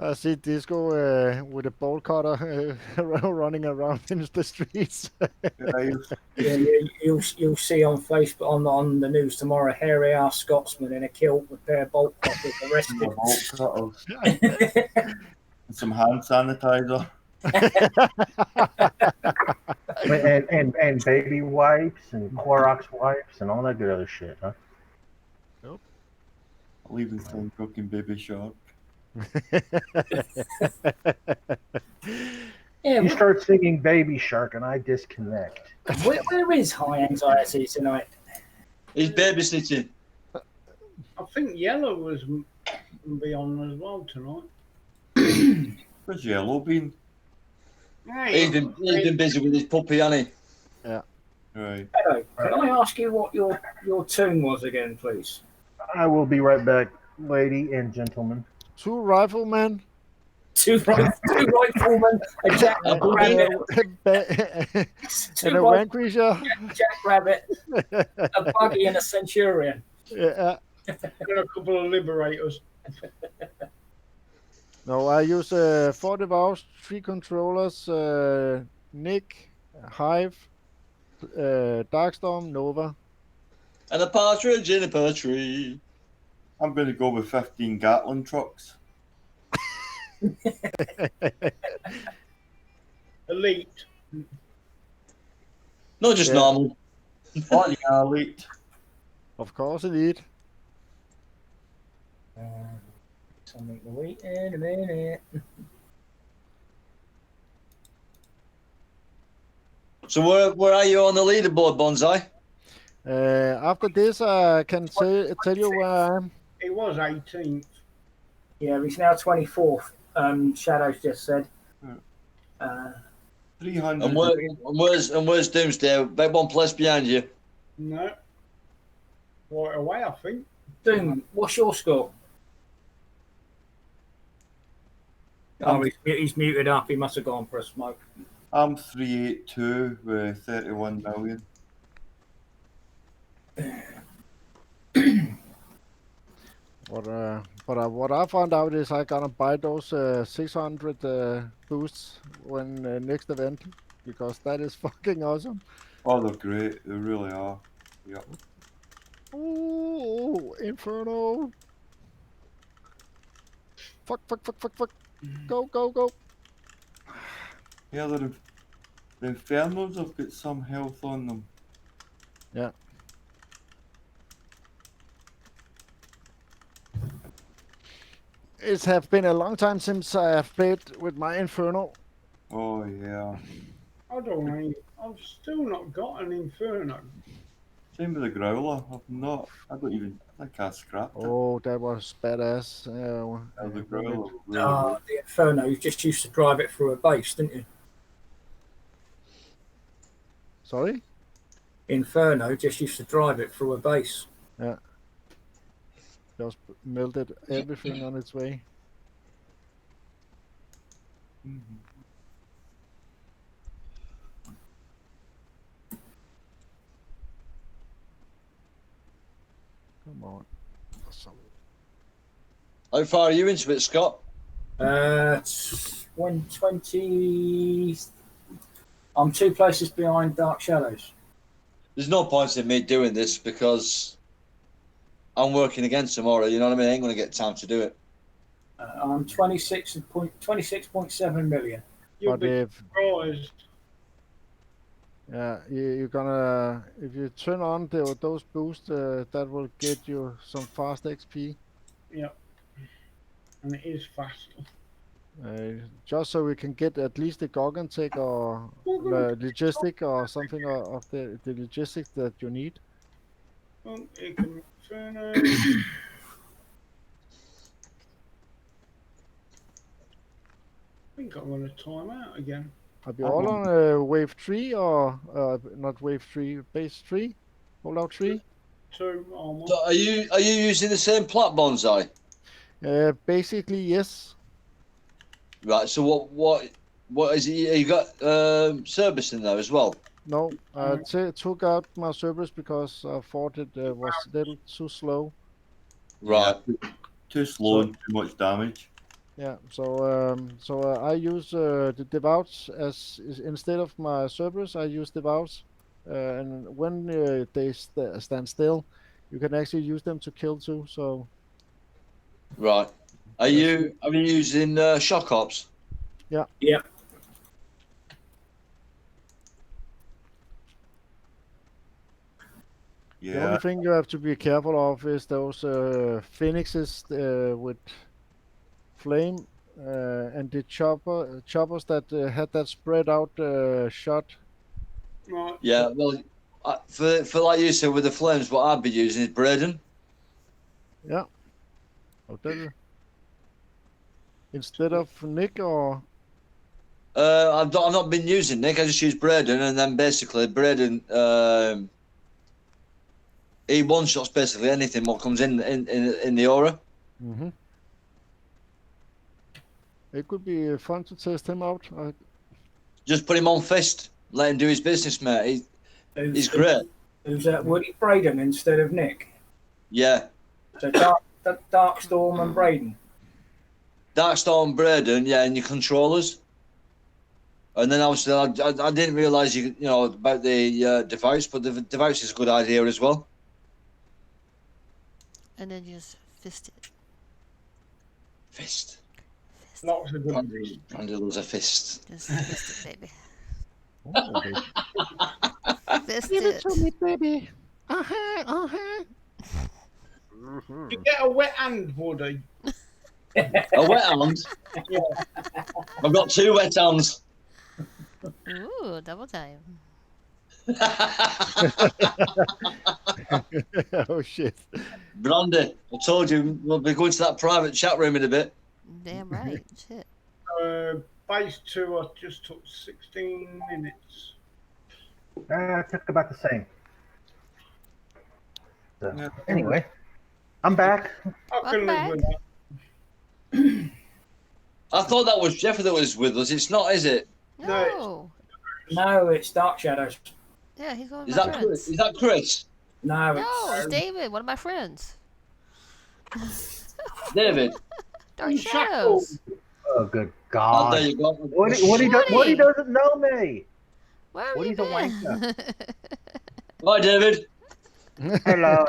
S1: I see Disco with a bolt cutter running around in the streets.
S5: Yeah, you'll see on Facebook on the news tomorrow, hairy ass Scotsman in a kilt with their bolt cutters arrested.
S2: Bolt cutters. And some hand sanitizer.
S7: and baby wipes and Clorox wipes and all that good other shit, huh?
S1: Nope.
S2: I'll even send cooking baby shark.
S5: Yeah,
S7: You start singing Baby Shark and I disconnect.
S5: where is high anxiety tonight?
S8: He's babysitting.
S3: I think Yellow was be on as well tonight.
S2: Where's Yellow been?
S8: He's been busy with his puppy, hasn't he?
S1: Yeah.
S2: Right.
S5: Hello. Can I ask you what your tune was again, please?
S7: I will be right back, lady and gentlemen.
S1: 2 riflemen.
S5: two riflemen, a jackrabbit,
S1: and a vanquisher.
S5: jackrabbit, a buggy, and a centurion.
S1: Yeah.
S3: And a couple of liberators.
S1: No, I use 4 devours, 3 controllers, Nick, Hive, Darkstorm, Nova.
S8: And a partridge in a pear tree.
S2: I'm going to go with 15 Gatling trucks.
S3: Elite.
S8: Not just
S1: Yeah.
S8: normal.
S2: Oh, yeah, elite.
S1: Of course, elite.
S5: Something to wait in a minute.
S8: So where are you on the leaderboard, Bonsai?
S1: After this, I can tell you where I am.
S3: It was 18th.
S5: Yeah, he's now 24th. Shadows just said.
S2: 300.
S8: And where's Doomsday? About one place behind you.
S3: No. Right away, I think.
S5: Doom, what's your score? Oh, he's muted up. He must have gone for a smoke.
S2: I'm 382 with 31 million.
S1: What I found out is I gonna buy those 600 boosts when next event, because that is fucking awesome.
S2: Oh, they're great. They really are. Yep.
S1: Oh, Inferno! Fuck! Go!
S2: Yeah, the Infernos have got some health on them.
S1: Yeah. It have been a long time since I have played with my Inferno.
S2: Oh, yeah.
S3: I don't know. I've still not got an Inferno.
S2: Same with the Growler. I think I scrapped it.
S1: Oh, that was badass.
S2: The Growler was really good.
S5: The Inferno, you just used to drive it through a base, didn't you?
S1: Sorry?
S5: Inferno just used to drive it through a base.
S1: Yeah. Just melted everything on its way.
S2: Mhm.
S1: Come on.
S8: How far are you into it, Scott?
S5: 20. I'm 2 places behind Dark Shadows.
S8: There's no point in me doing this because I'm working again tomorrow. You know what I mean? I ain't going to get time to do it.
S5: I'm 26.7 million.
S3: You'll
S1: But
S3: be
S1: if
S3: surprised.
S1: you're gonna, if you turn on those boosts, that will get you some fast XP.
S3: Yeah. And it is faster.
S1: Just so we can get at least the Gorgon-Tech or the logistic or something of the logistics that you need.
S3: Inferno. I think I'm going to time out again.
S1: Are we all on wave 3 or not wave 3, base 3? Holdout 3?
S3: 2 armor.
S8: So are you using the same plat, Bonsai?
S1: Basically, yes.
S8: Right. So what is it? You got service in there as well?
S1: No, I took out my Cerberus because I thought it was a little too slow.
S8: Right.
S2: Yeah, too slow and too much damage.
S1: Yeah, so I use the Devouts instead of my Cerberus. I use Devouts, and when they stand still, you can actually use them to kill too. So.
S8: Right. Are you using shock ops?
S1: Yeah.
S5: Yep.
S2: Yeah.
S1: The only thing you have to be careful of is those phoenixes with flame and the choppers that had that spread out shot.
S3: Right.
S8: Yeah. Well, for like you said with the flames, what I'd be using is Braden.
S1: Yeah. Instead of Nick or.
S8: I've not been using Nick. I just use Braden, and then basically Braden. He one shots basically anything what comes in the aura.
S1: Mm-hmm. It could be fun to test him out.
S8: Just put him on fist. Let him do his business, mate. He's great.
S5: Who's Woody Braden instead of Nick?
S8: Yeah.
S5: So Darkstorm and Braden.
S8: Darkstorm, Braden, yeah, and your controllers. And then obviously, I didn't realise you know about the device, but the device is a good idea as well.
S4: And then just fist it.
S8: Fist.
S3: Lots of good.
S8: Brandy loves a fist.
S4: Just fist it, baby.
S1: Oh, baby.
S4: Fist
S1: Give it
S4: it.
S1: to me, baby.
S3: You get a wet hand, Woody.
S8: A wet hand?
S3: Yeah.
S8: I've got 2 wet hands.
S4: Ooh, double time.
S1: Oh shit.
S8: Brandy, I told you we'll be going to that private chat room in a bit.
S4: Damn right. Shit.
S3: Base 2, I just took 16 minutes.
S7: It took about the same. So, anyway, I'm back.
S3: I can live with that.
S8: I thought that was Jeff that was with us. It's not, is it?
S4: No.
S5: No, it's Dark Shadows.
S4: Yeah, he's one of
S8: Is
S4: my
S8: that
S4: friends.
S8: Chris? Is that Chris?
S5: No,
S4: No, it's David, one of my friends.
S8: David?
S4: Dark Shadows.
S7: Oh, good
S8: Oh,
S7: God.
S8: there you go.
S7: Woody doesn't know me.
S4: Where have
S7: Woody's
S4: you
S7: a
S4: been?
S7: wanker.
S8: Hi, David.
S7: Hello.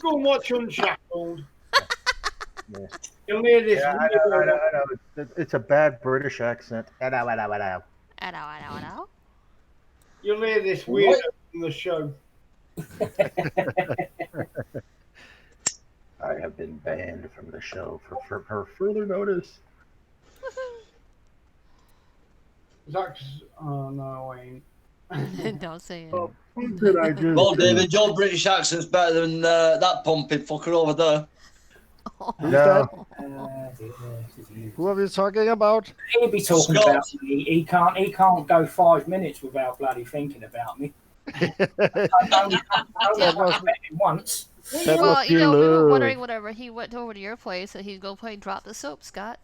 S3: Go and watch Unshackled.
S7: Yeah.
S3: You'll hear this.
S7: Yeah, I know. It's a bad British accent. Hello.
S4: I know.
S3: You'll hear this weird on the show.
S7: I have been banned from the show for further notice.
S3: Oh no, I ain't.
S4: Don't say it.
S7: Oh, what did I do?
S8: Well, David, your British accent's better than that pumping fucker over there.
S1: Who's
S7: No.
S1: that? Who are we talking about?
S5: He'll be talking
S8: Scott.
S5: about me. He can't go 5 minutes without bloody thinking about me. I met him once.
S1: That
S4: Well,
S1: must
S4: you
S1: be
S4: know, we were
S1: love.
S4: wondering whenever he went over to your place that he'd go play Drop the Soap, Scott.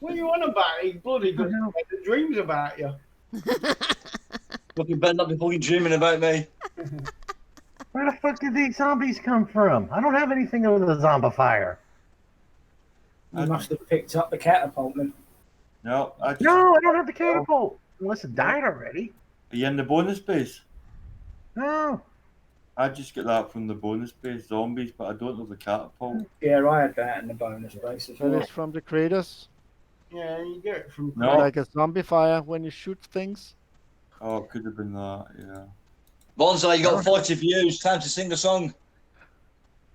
S3: What are you on about? He bloody got dreams about you.
S8: Fucking better not be fucking dreaming about me.
S7: Where the fuck did these zombies come from? I don't have anything other than zombifier.
S5: You must have picked up the catapult then.
S2: No,
S7: No, I don't have the catapult. Unless it died already.
S2: Are you in the bonus base?
S7: No.
S2: I just get that from the bonus base zombies, but I don't know the catapult.
S5: Yeah, I had that in the bonus base as
S1: That
S5: well.
S1: is from the creators.
S3: Yeah, you get it from.
S2: No.
S1: Like a zombie fire when you shoot things.
S2: Oh, it could have been that, yeah.
S8: Bonzo, you got 40 views. Time to sing a song.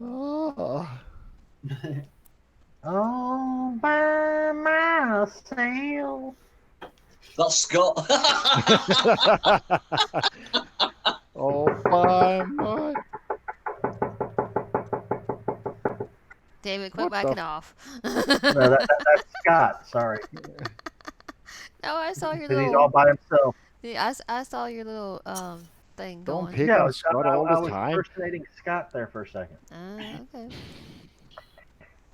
S1: Oh.
S7: All by myself.
S8: That's Scott.
S1: All by my.
S4: David, quit
S1: What the
S4: backing off.
S7: No, that's Scott. Sorry.
S4: No, I saw your
S7: 'Cause he's all
S4: little.
S7: by himself.
S4: Yeah, I saw your little thing
S1: Don't
S4: going.
S1: pick
S7: Yeah,
S1: on Scott all
S7: I
S1: the
S7: was
S1: time.
S7: impersonating Scott there for a second.
S4: Okay.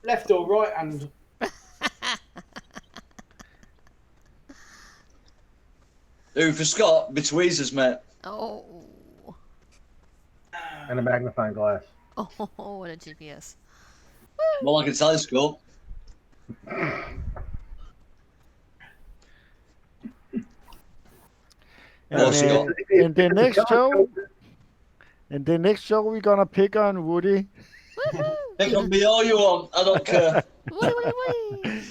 S3: Left or right hand?
S8: Who for Scott? Be tweezers, mate.
S4: Oh.
S7: And a magnifying glass.
S4: Oh, what a GPS.
S8: More like a telescope. Oh,
S1: And,
S8: Scott.
S1: in the next show, we're gonna pick on Woody.
S4: Woohoo!
S8: Pick on me all you want. I don't care.
S4: Woody.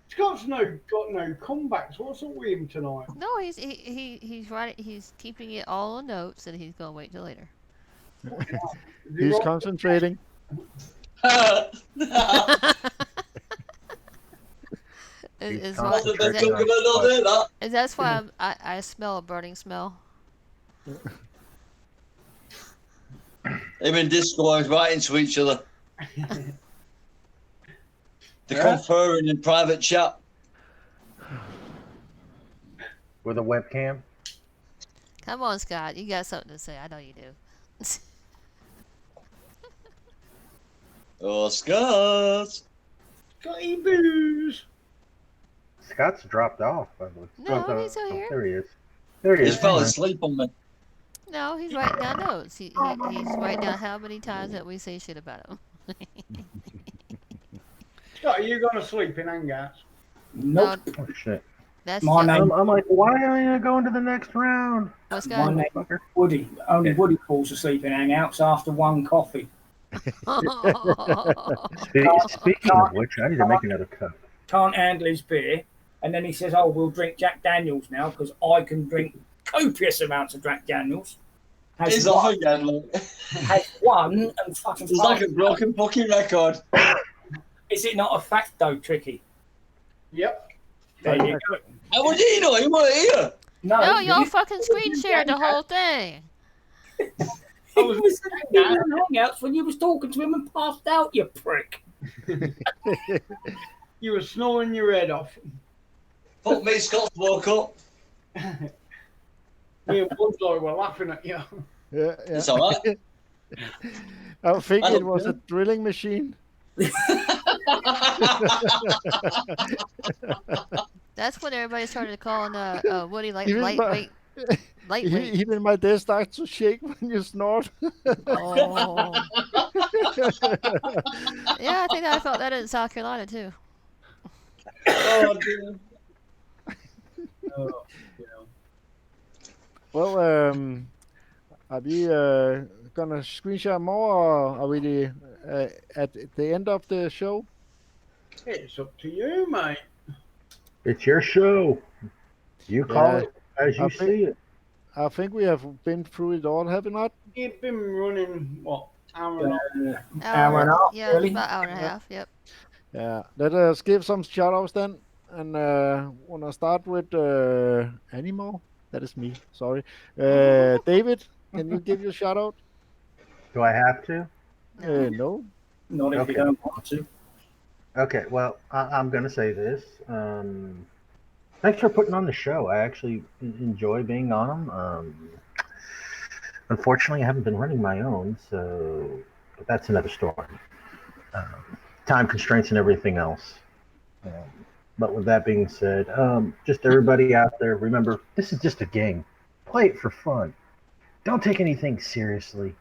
S3: Scott's got no comebacks. What's up with him tonight?
S4: No, he's writing. He's keeping it all on notes, and he's gonna wait till later.
S1: He's concentrating.
S4: Is
S7: concentrating.
S4: that's why I smell a burning smell.
S8: Him and Disco are right into each other. They're conferring in private chat.
S7: With a webcam.
S4: Come on, Scott, you got something to say. I know you do.
S8: Oh, Scott.
S3: Scotty Booze.
S7: Scott's dropped off.
S4: No, he's still here.
S7: There he is. There he
S8: He
S7: is.
S8: just fell
S7: Hang on.
S8: asleep on me.
S4: No, he's writing down notes. He's writing down how many times that we say shit about him.
S3: Scott, are you going to sleep in hangouts?
S5: Nope.
S7: Oh shit.
S4: That's
S5: My name-
S7: I'm like, why am I going to the next round?
S4: What's
S5: My
S4: going
S5: name is Woody. Only Woody falls asleep in hangouts after one coffee.
S7: Speaking of which, I need to make another cup.
S5: Can't handle his beer. And then he says, oh, we'll drink Jack Daniels now because I can drink copious amounts of Jack Daniels.
S8: He's off again, look.
S5: Has won and fucking.
S8: It's like a broken fucking record.
S5: Is it not a fact though, Tricky?
S3: Yep.
S5: There you go.
S8: How would he know? He wasn't here.
S4: No, y'all
S5: you-
S4: fucking screen shared the whole thing.
S5: He was in hangouts when you was talking to him and passed out, you prick.
S3: You were snoring your head off.
S8: Fuck me, Scott's woke up.
S3: Me and Woodlow were laughing at you.
S1: Yeah,
S8: It's all right.
S1: I think
S8: I
S1: it
S8: don't
S1: was a
S8: care.
S1: drilling machine.
S4: That's when everybody started calling Woody like
S1: Even my-
S4: lightweight. Lightweight.
S1: Even my desk starts to shake when you snort.
S4: Oh. Yeah, I think I felt that in South Carolina too.
S8: Oh, dear.
S5: Oh,
S1: Well, are we gonna screen share more, or are we at the end of the show?
S3: It's up to you, mate.
S7: It's your show. You call
S1: Yeah,
S7: it as you
S1: I think-
S7: see it.
S1: I think we have been through it all, have we not?
S3: You've been running, what, hour and a half?
S5: Hour and a half,
S4: Yeah,
S5: really.
S4: about hour and a half. Yep.
S1: Yeah. Let us give some shout outs then. And wanna start with Animal? That is me, sorry. David, can you give your shout out?
S7: Do I have to?
S1: No.
S5: Not if
S7: Okay.
S5: you don't want to.
S7: Okay, well, I'm going to say this. Thanks for putting on the show. I actually enjoy being on them. Unfortunately, I haven't been running my own, so but that's another story. Time constraints and everything else. But with that being said, just everybody out there, remember, this is just a game. Play it for fun. Don't take anything seriously.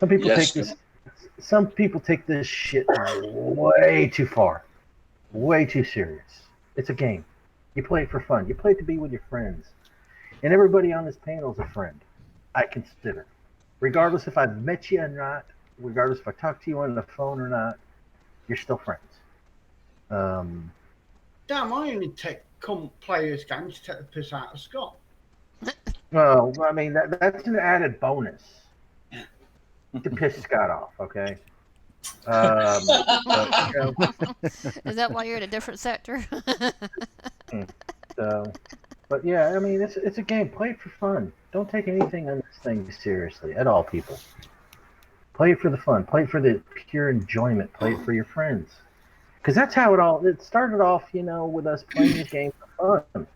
S7: Some people
S8: Yes,
S7: take this. Some people take this shit way too far, way too serious. It's a game. You play it for fun. You play it to be with your friends. And everybody on this panel is a friend, I consider. Regardless if I've met you or not, regardless if I talk to you on the phone or not, you're still friends.
S3: Damn, I only come play this game to take the piss out of Scott.
S7: Well, I mean, that's an added bonus to piss Scott off, okay? But, you know,
S4: Is that why you're in a different sector?
S7: so, but yeah, I mean, it's a game. Play it for fun. Don't take anything on this thing seriously at all, people. Play it for the fun. Play it for the pure enjoyment. Play it for your friends. Because that's how it started off, you know, with us playing this game for fun.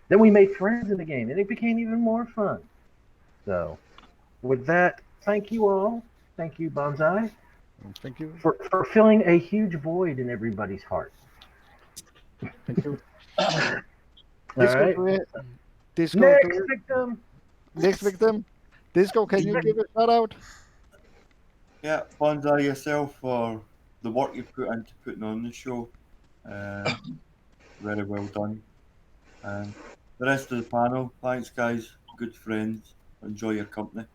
S7: Then we made friends in the game, and it became even more fun. So, with that, thank you all. Thank you, Bonsai,
S1: Thank you.
S7: for filling a huge void in everybody's heart.
S1: Thank you.
S7: All
S1: Disco,
S7: right.
S1: Disco,
S7: Next victim.
S1: next victim. Disco, can you give a shout out?
S2: Yeah, Bonsai yourself for the work you put into putting on the show. Very well done. And the rest of the panel, thanks guys, good friends, enjoy your company.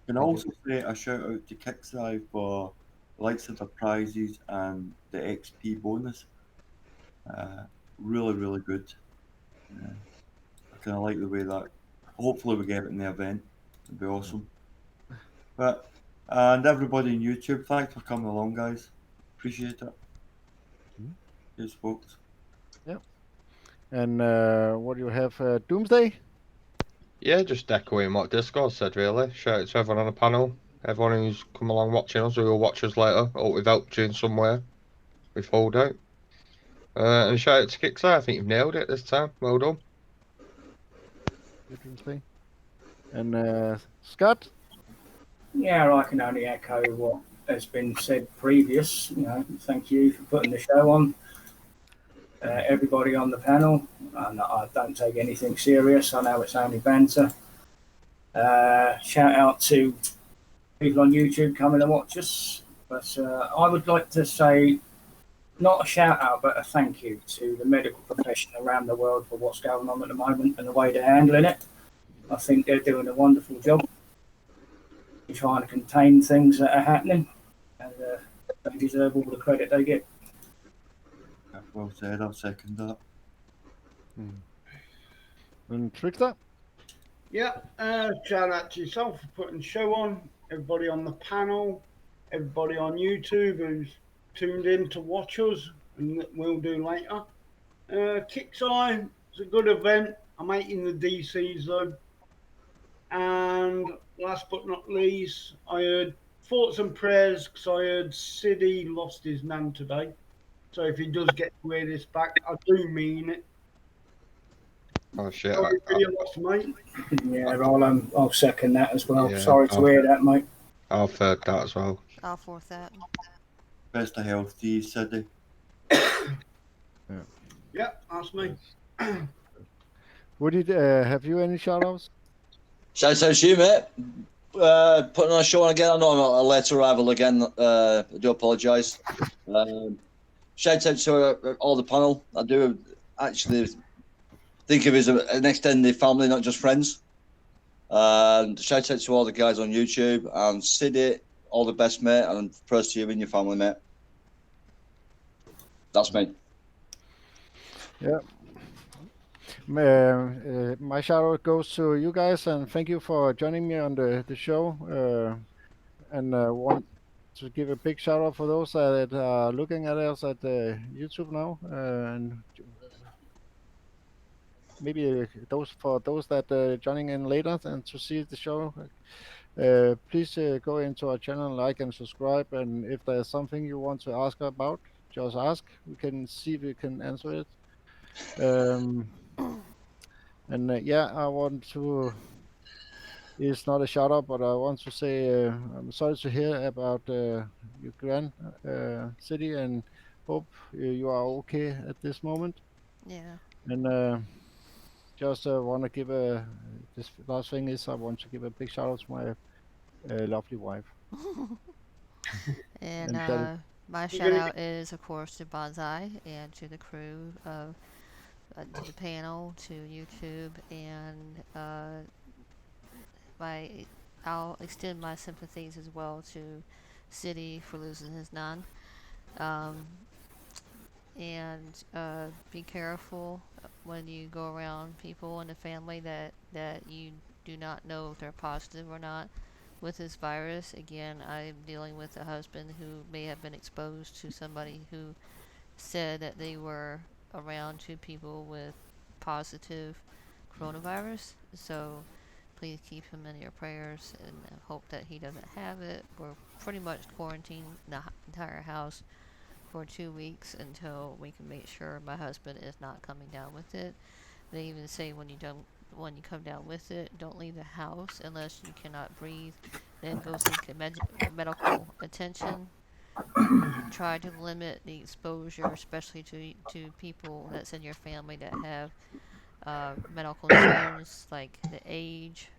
S2: Can also say a shout out to Kickstarter for the likes of the prizes and the XP bonus. Really, really good. I kind of like the way that. Hopefully we get it in the event. It'd be awesome. But and everybody on YouTube, thanks for coming along, guys. Appreciate it. Cheers, folks.
S1: And what do you have? Doomsday?
S6: Yeah, just echoing what Discord said, really. Shout out to everyone on the panel, everyone who's come along watching us, who will watch us later. Hope we've helped you in some way with Holdout. And shout out to Kickstarter. I think you've nailed it this time. Well done.
S1: Doomsday. And Scott?
S5: Yeah, I can only echo what has been said previous. You know, thank you for putting the show on. everybody on the panel, and I don't take anything serious. I know it's only banter. Shout out to people on YouTube coming to watch us. But I would like to say, not a shout out, but a thank you to the medical profession around the world for what's going on at the moment and the way they're handling it. I think they're doing a wonderful job in trying to contain things that are happening, and they deserve all the credit they get.
S2: Well said, I'll second that.
S1: And Trickster?
S3: Yeah, shout out to yourself for putting the show on, everybody on the panel, everybody on YouTube who's tuned in to watch us, and we'll do later. Kickseye, it's a good event. I'm hating the DCs though. And last but not least, I heard thoughts and prayers because I heard Siddy lost his nan today. So if he does get to hear this back, I do mean it.
S6: Oh shit!
S3: Sorry for your loss, mate.
S5: Yeah, I'll second that as well.
S6: Yeah,
S5: Sorry to hear that, mate.
S6: I've heard that as well.
S4: I'll fourth that.
S2: Best of health to you, Sidney.
S3: Yeah, that's me.
S1: Woody, have you any shout-outs?
S8: Shout out to you, mate. Putting on a show again. I know I'm a late arrival again. I do apologise. Shout out to all the panel. I do actually think of it as an extended family, not just friends. And shout out to all the guys on YouTube and Siddy, all the best, mate, and prayers to you and your family, mate. That's me.
S1: Yeah. My shout out goes to you guys, and thank you for joining me on the show. And want to give a big shout out for those that are looking at us at YouTube now, and maybe those that joining in later and to see the show. Please go into our channel, like and subscribe, and if there's something you want to ask about, just ask. We can see if we can answer it. And yeah, I want to. It's not a shout out, but I want to say I'm sorry to hear about your grand city, and hope you are okay at this moment.
S4: Yeah.
S1: And just want to give this last thing is I want to give a big shout out to my lovely wife.
S4: And
S1: And
S4: my shout out is, of course, to Bonsai and to the crew of to the panel, to YouTube, and I'll extend my sympathies as well to City for losing his nun. And be careful when you go around people in the family that you do not know if they're positive or not with this virus. Again, I'm dealing with a husband who may have been exposed to somebody who said that they were around two people with positive coronavirus. So please keep him in your prayers and hope that he doesn't have it. We're pretty much quarantining the entire house for 2 weeks until we can make sure my husband is not coming down with it. They even say when you come down with it, don't leave the house unless you cannot breathe. Then go seek medical attention. Try to limit the exposure, especially to people that's in your family that have medical concerns like the age,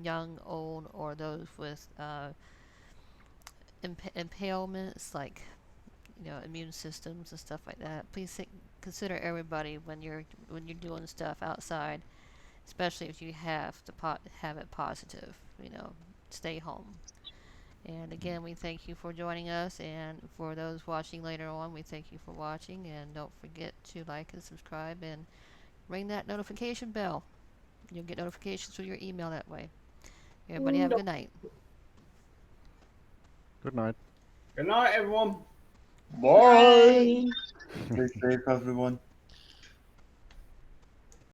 S4: young, old, or those with impairments like immune systems and stuff like that. Please consider everybody when you're doing stuff outside, especially if you have it positive. Stay home. And again, we thank you for joining us, and for those watching later on, we thank you for watching, and don't forget to like and subscribe and ring that notification bell. You'll get notifications through your email that way. Everybody have a good night.
S1: good night.
S3: Good night, everyone.
S8: Bye.
S2: Stay safe, everyone.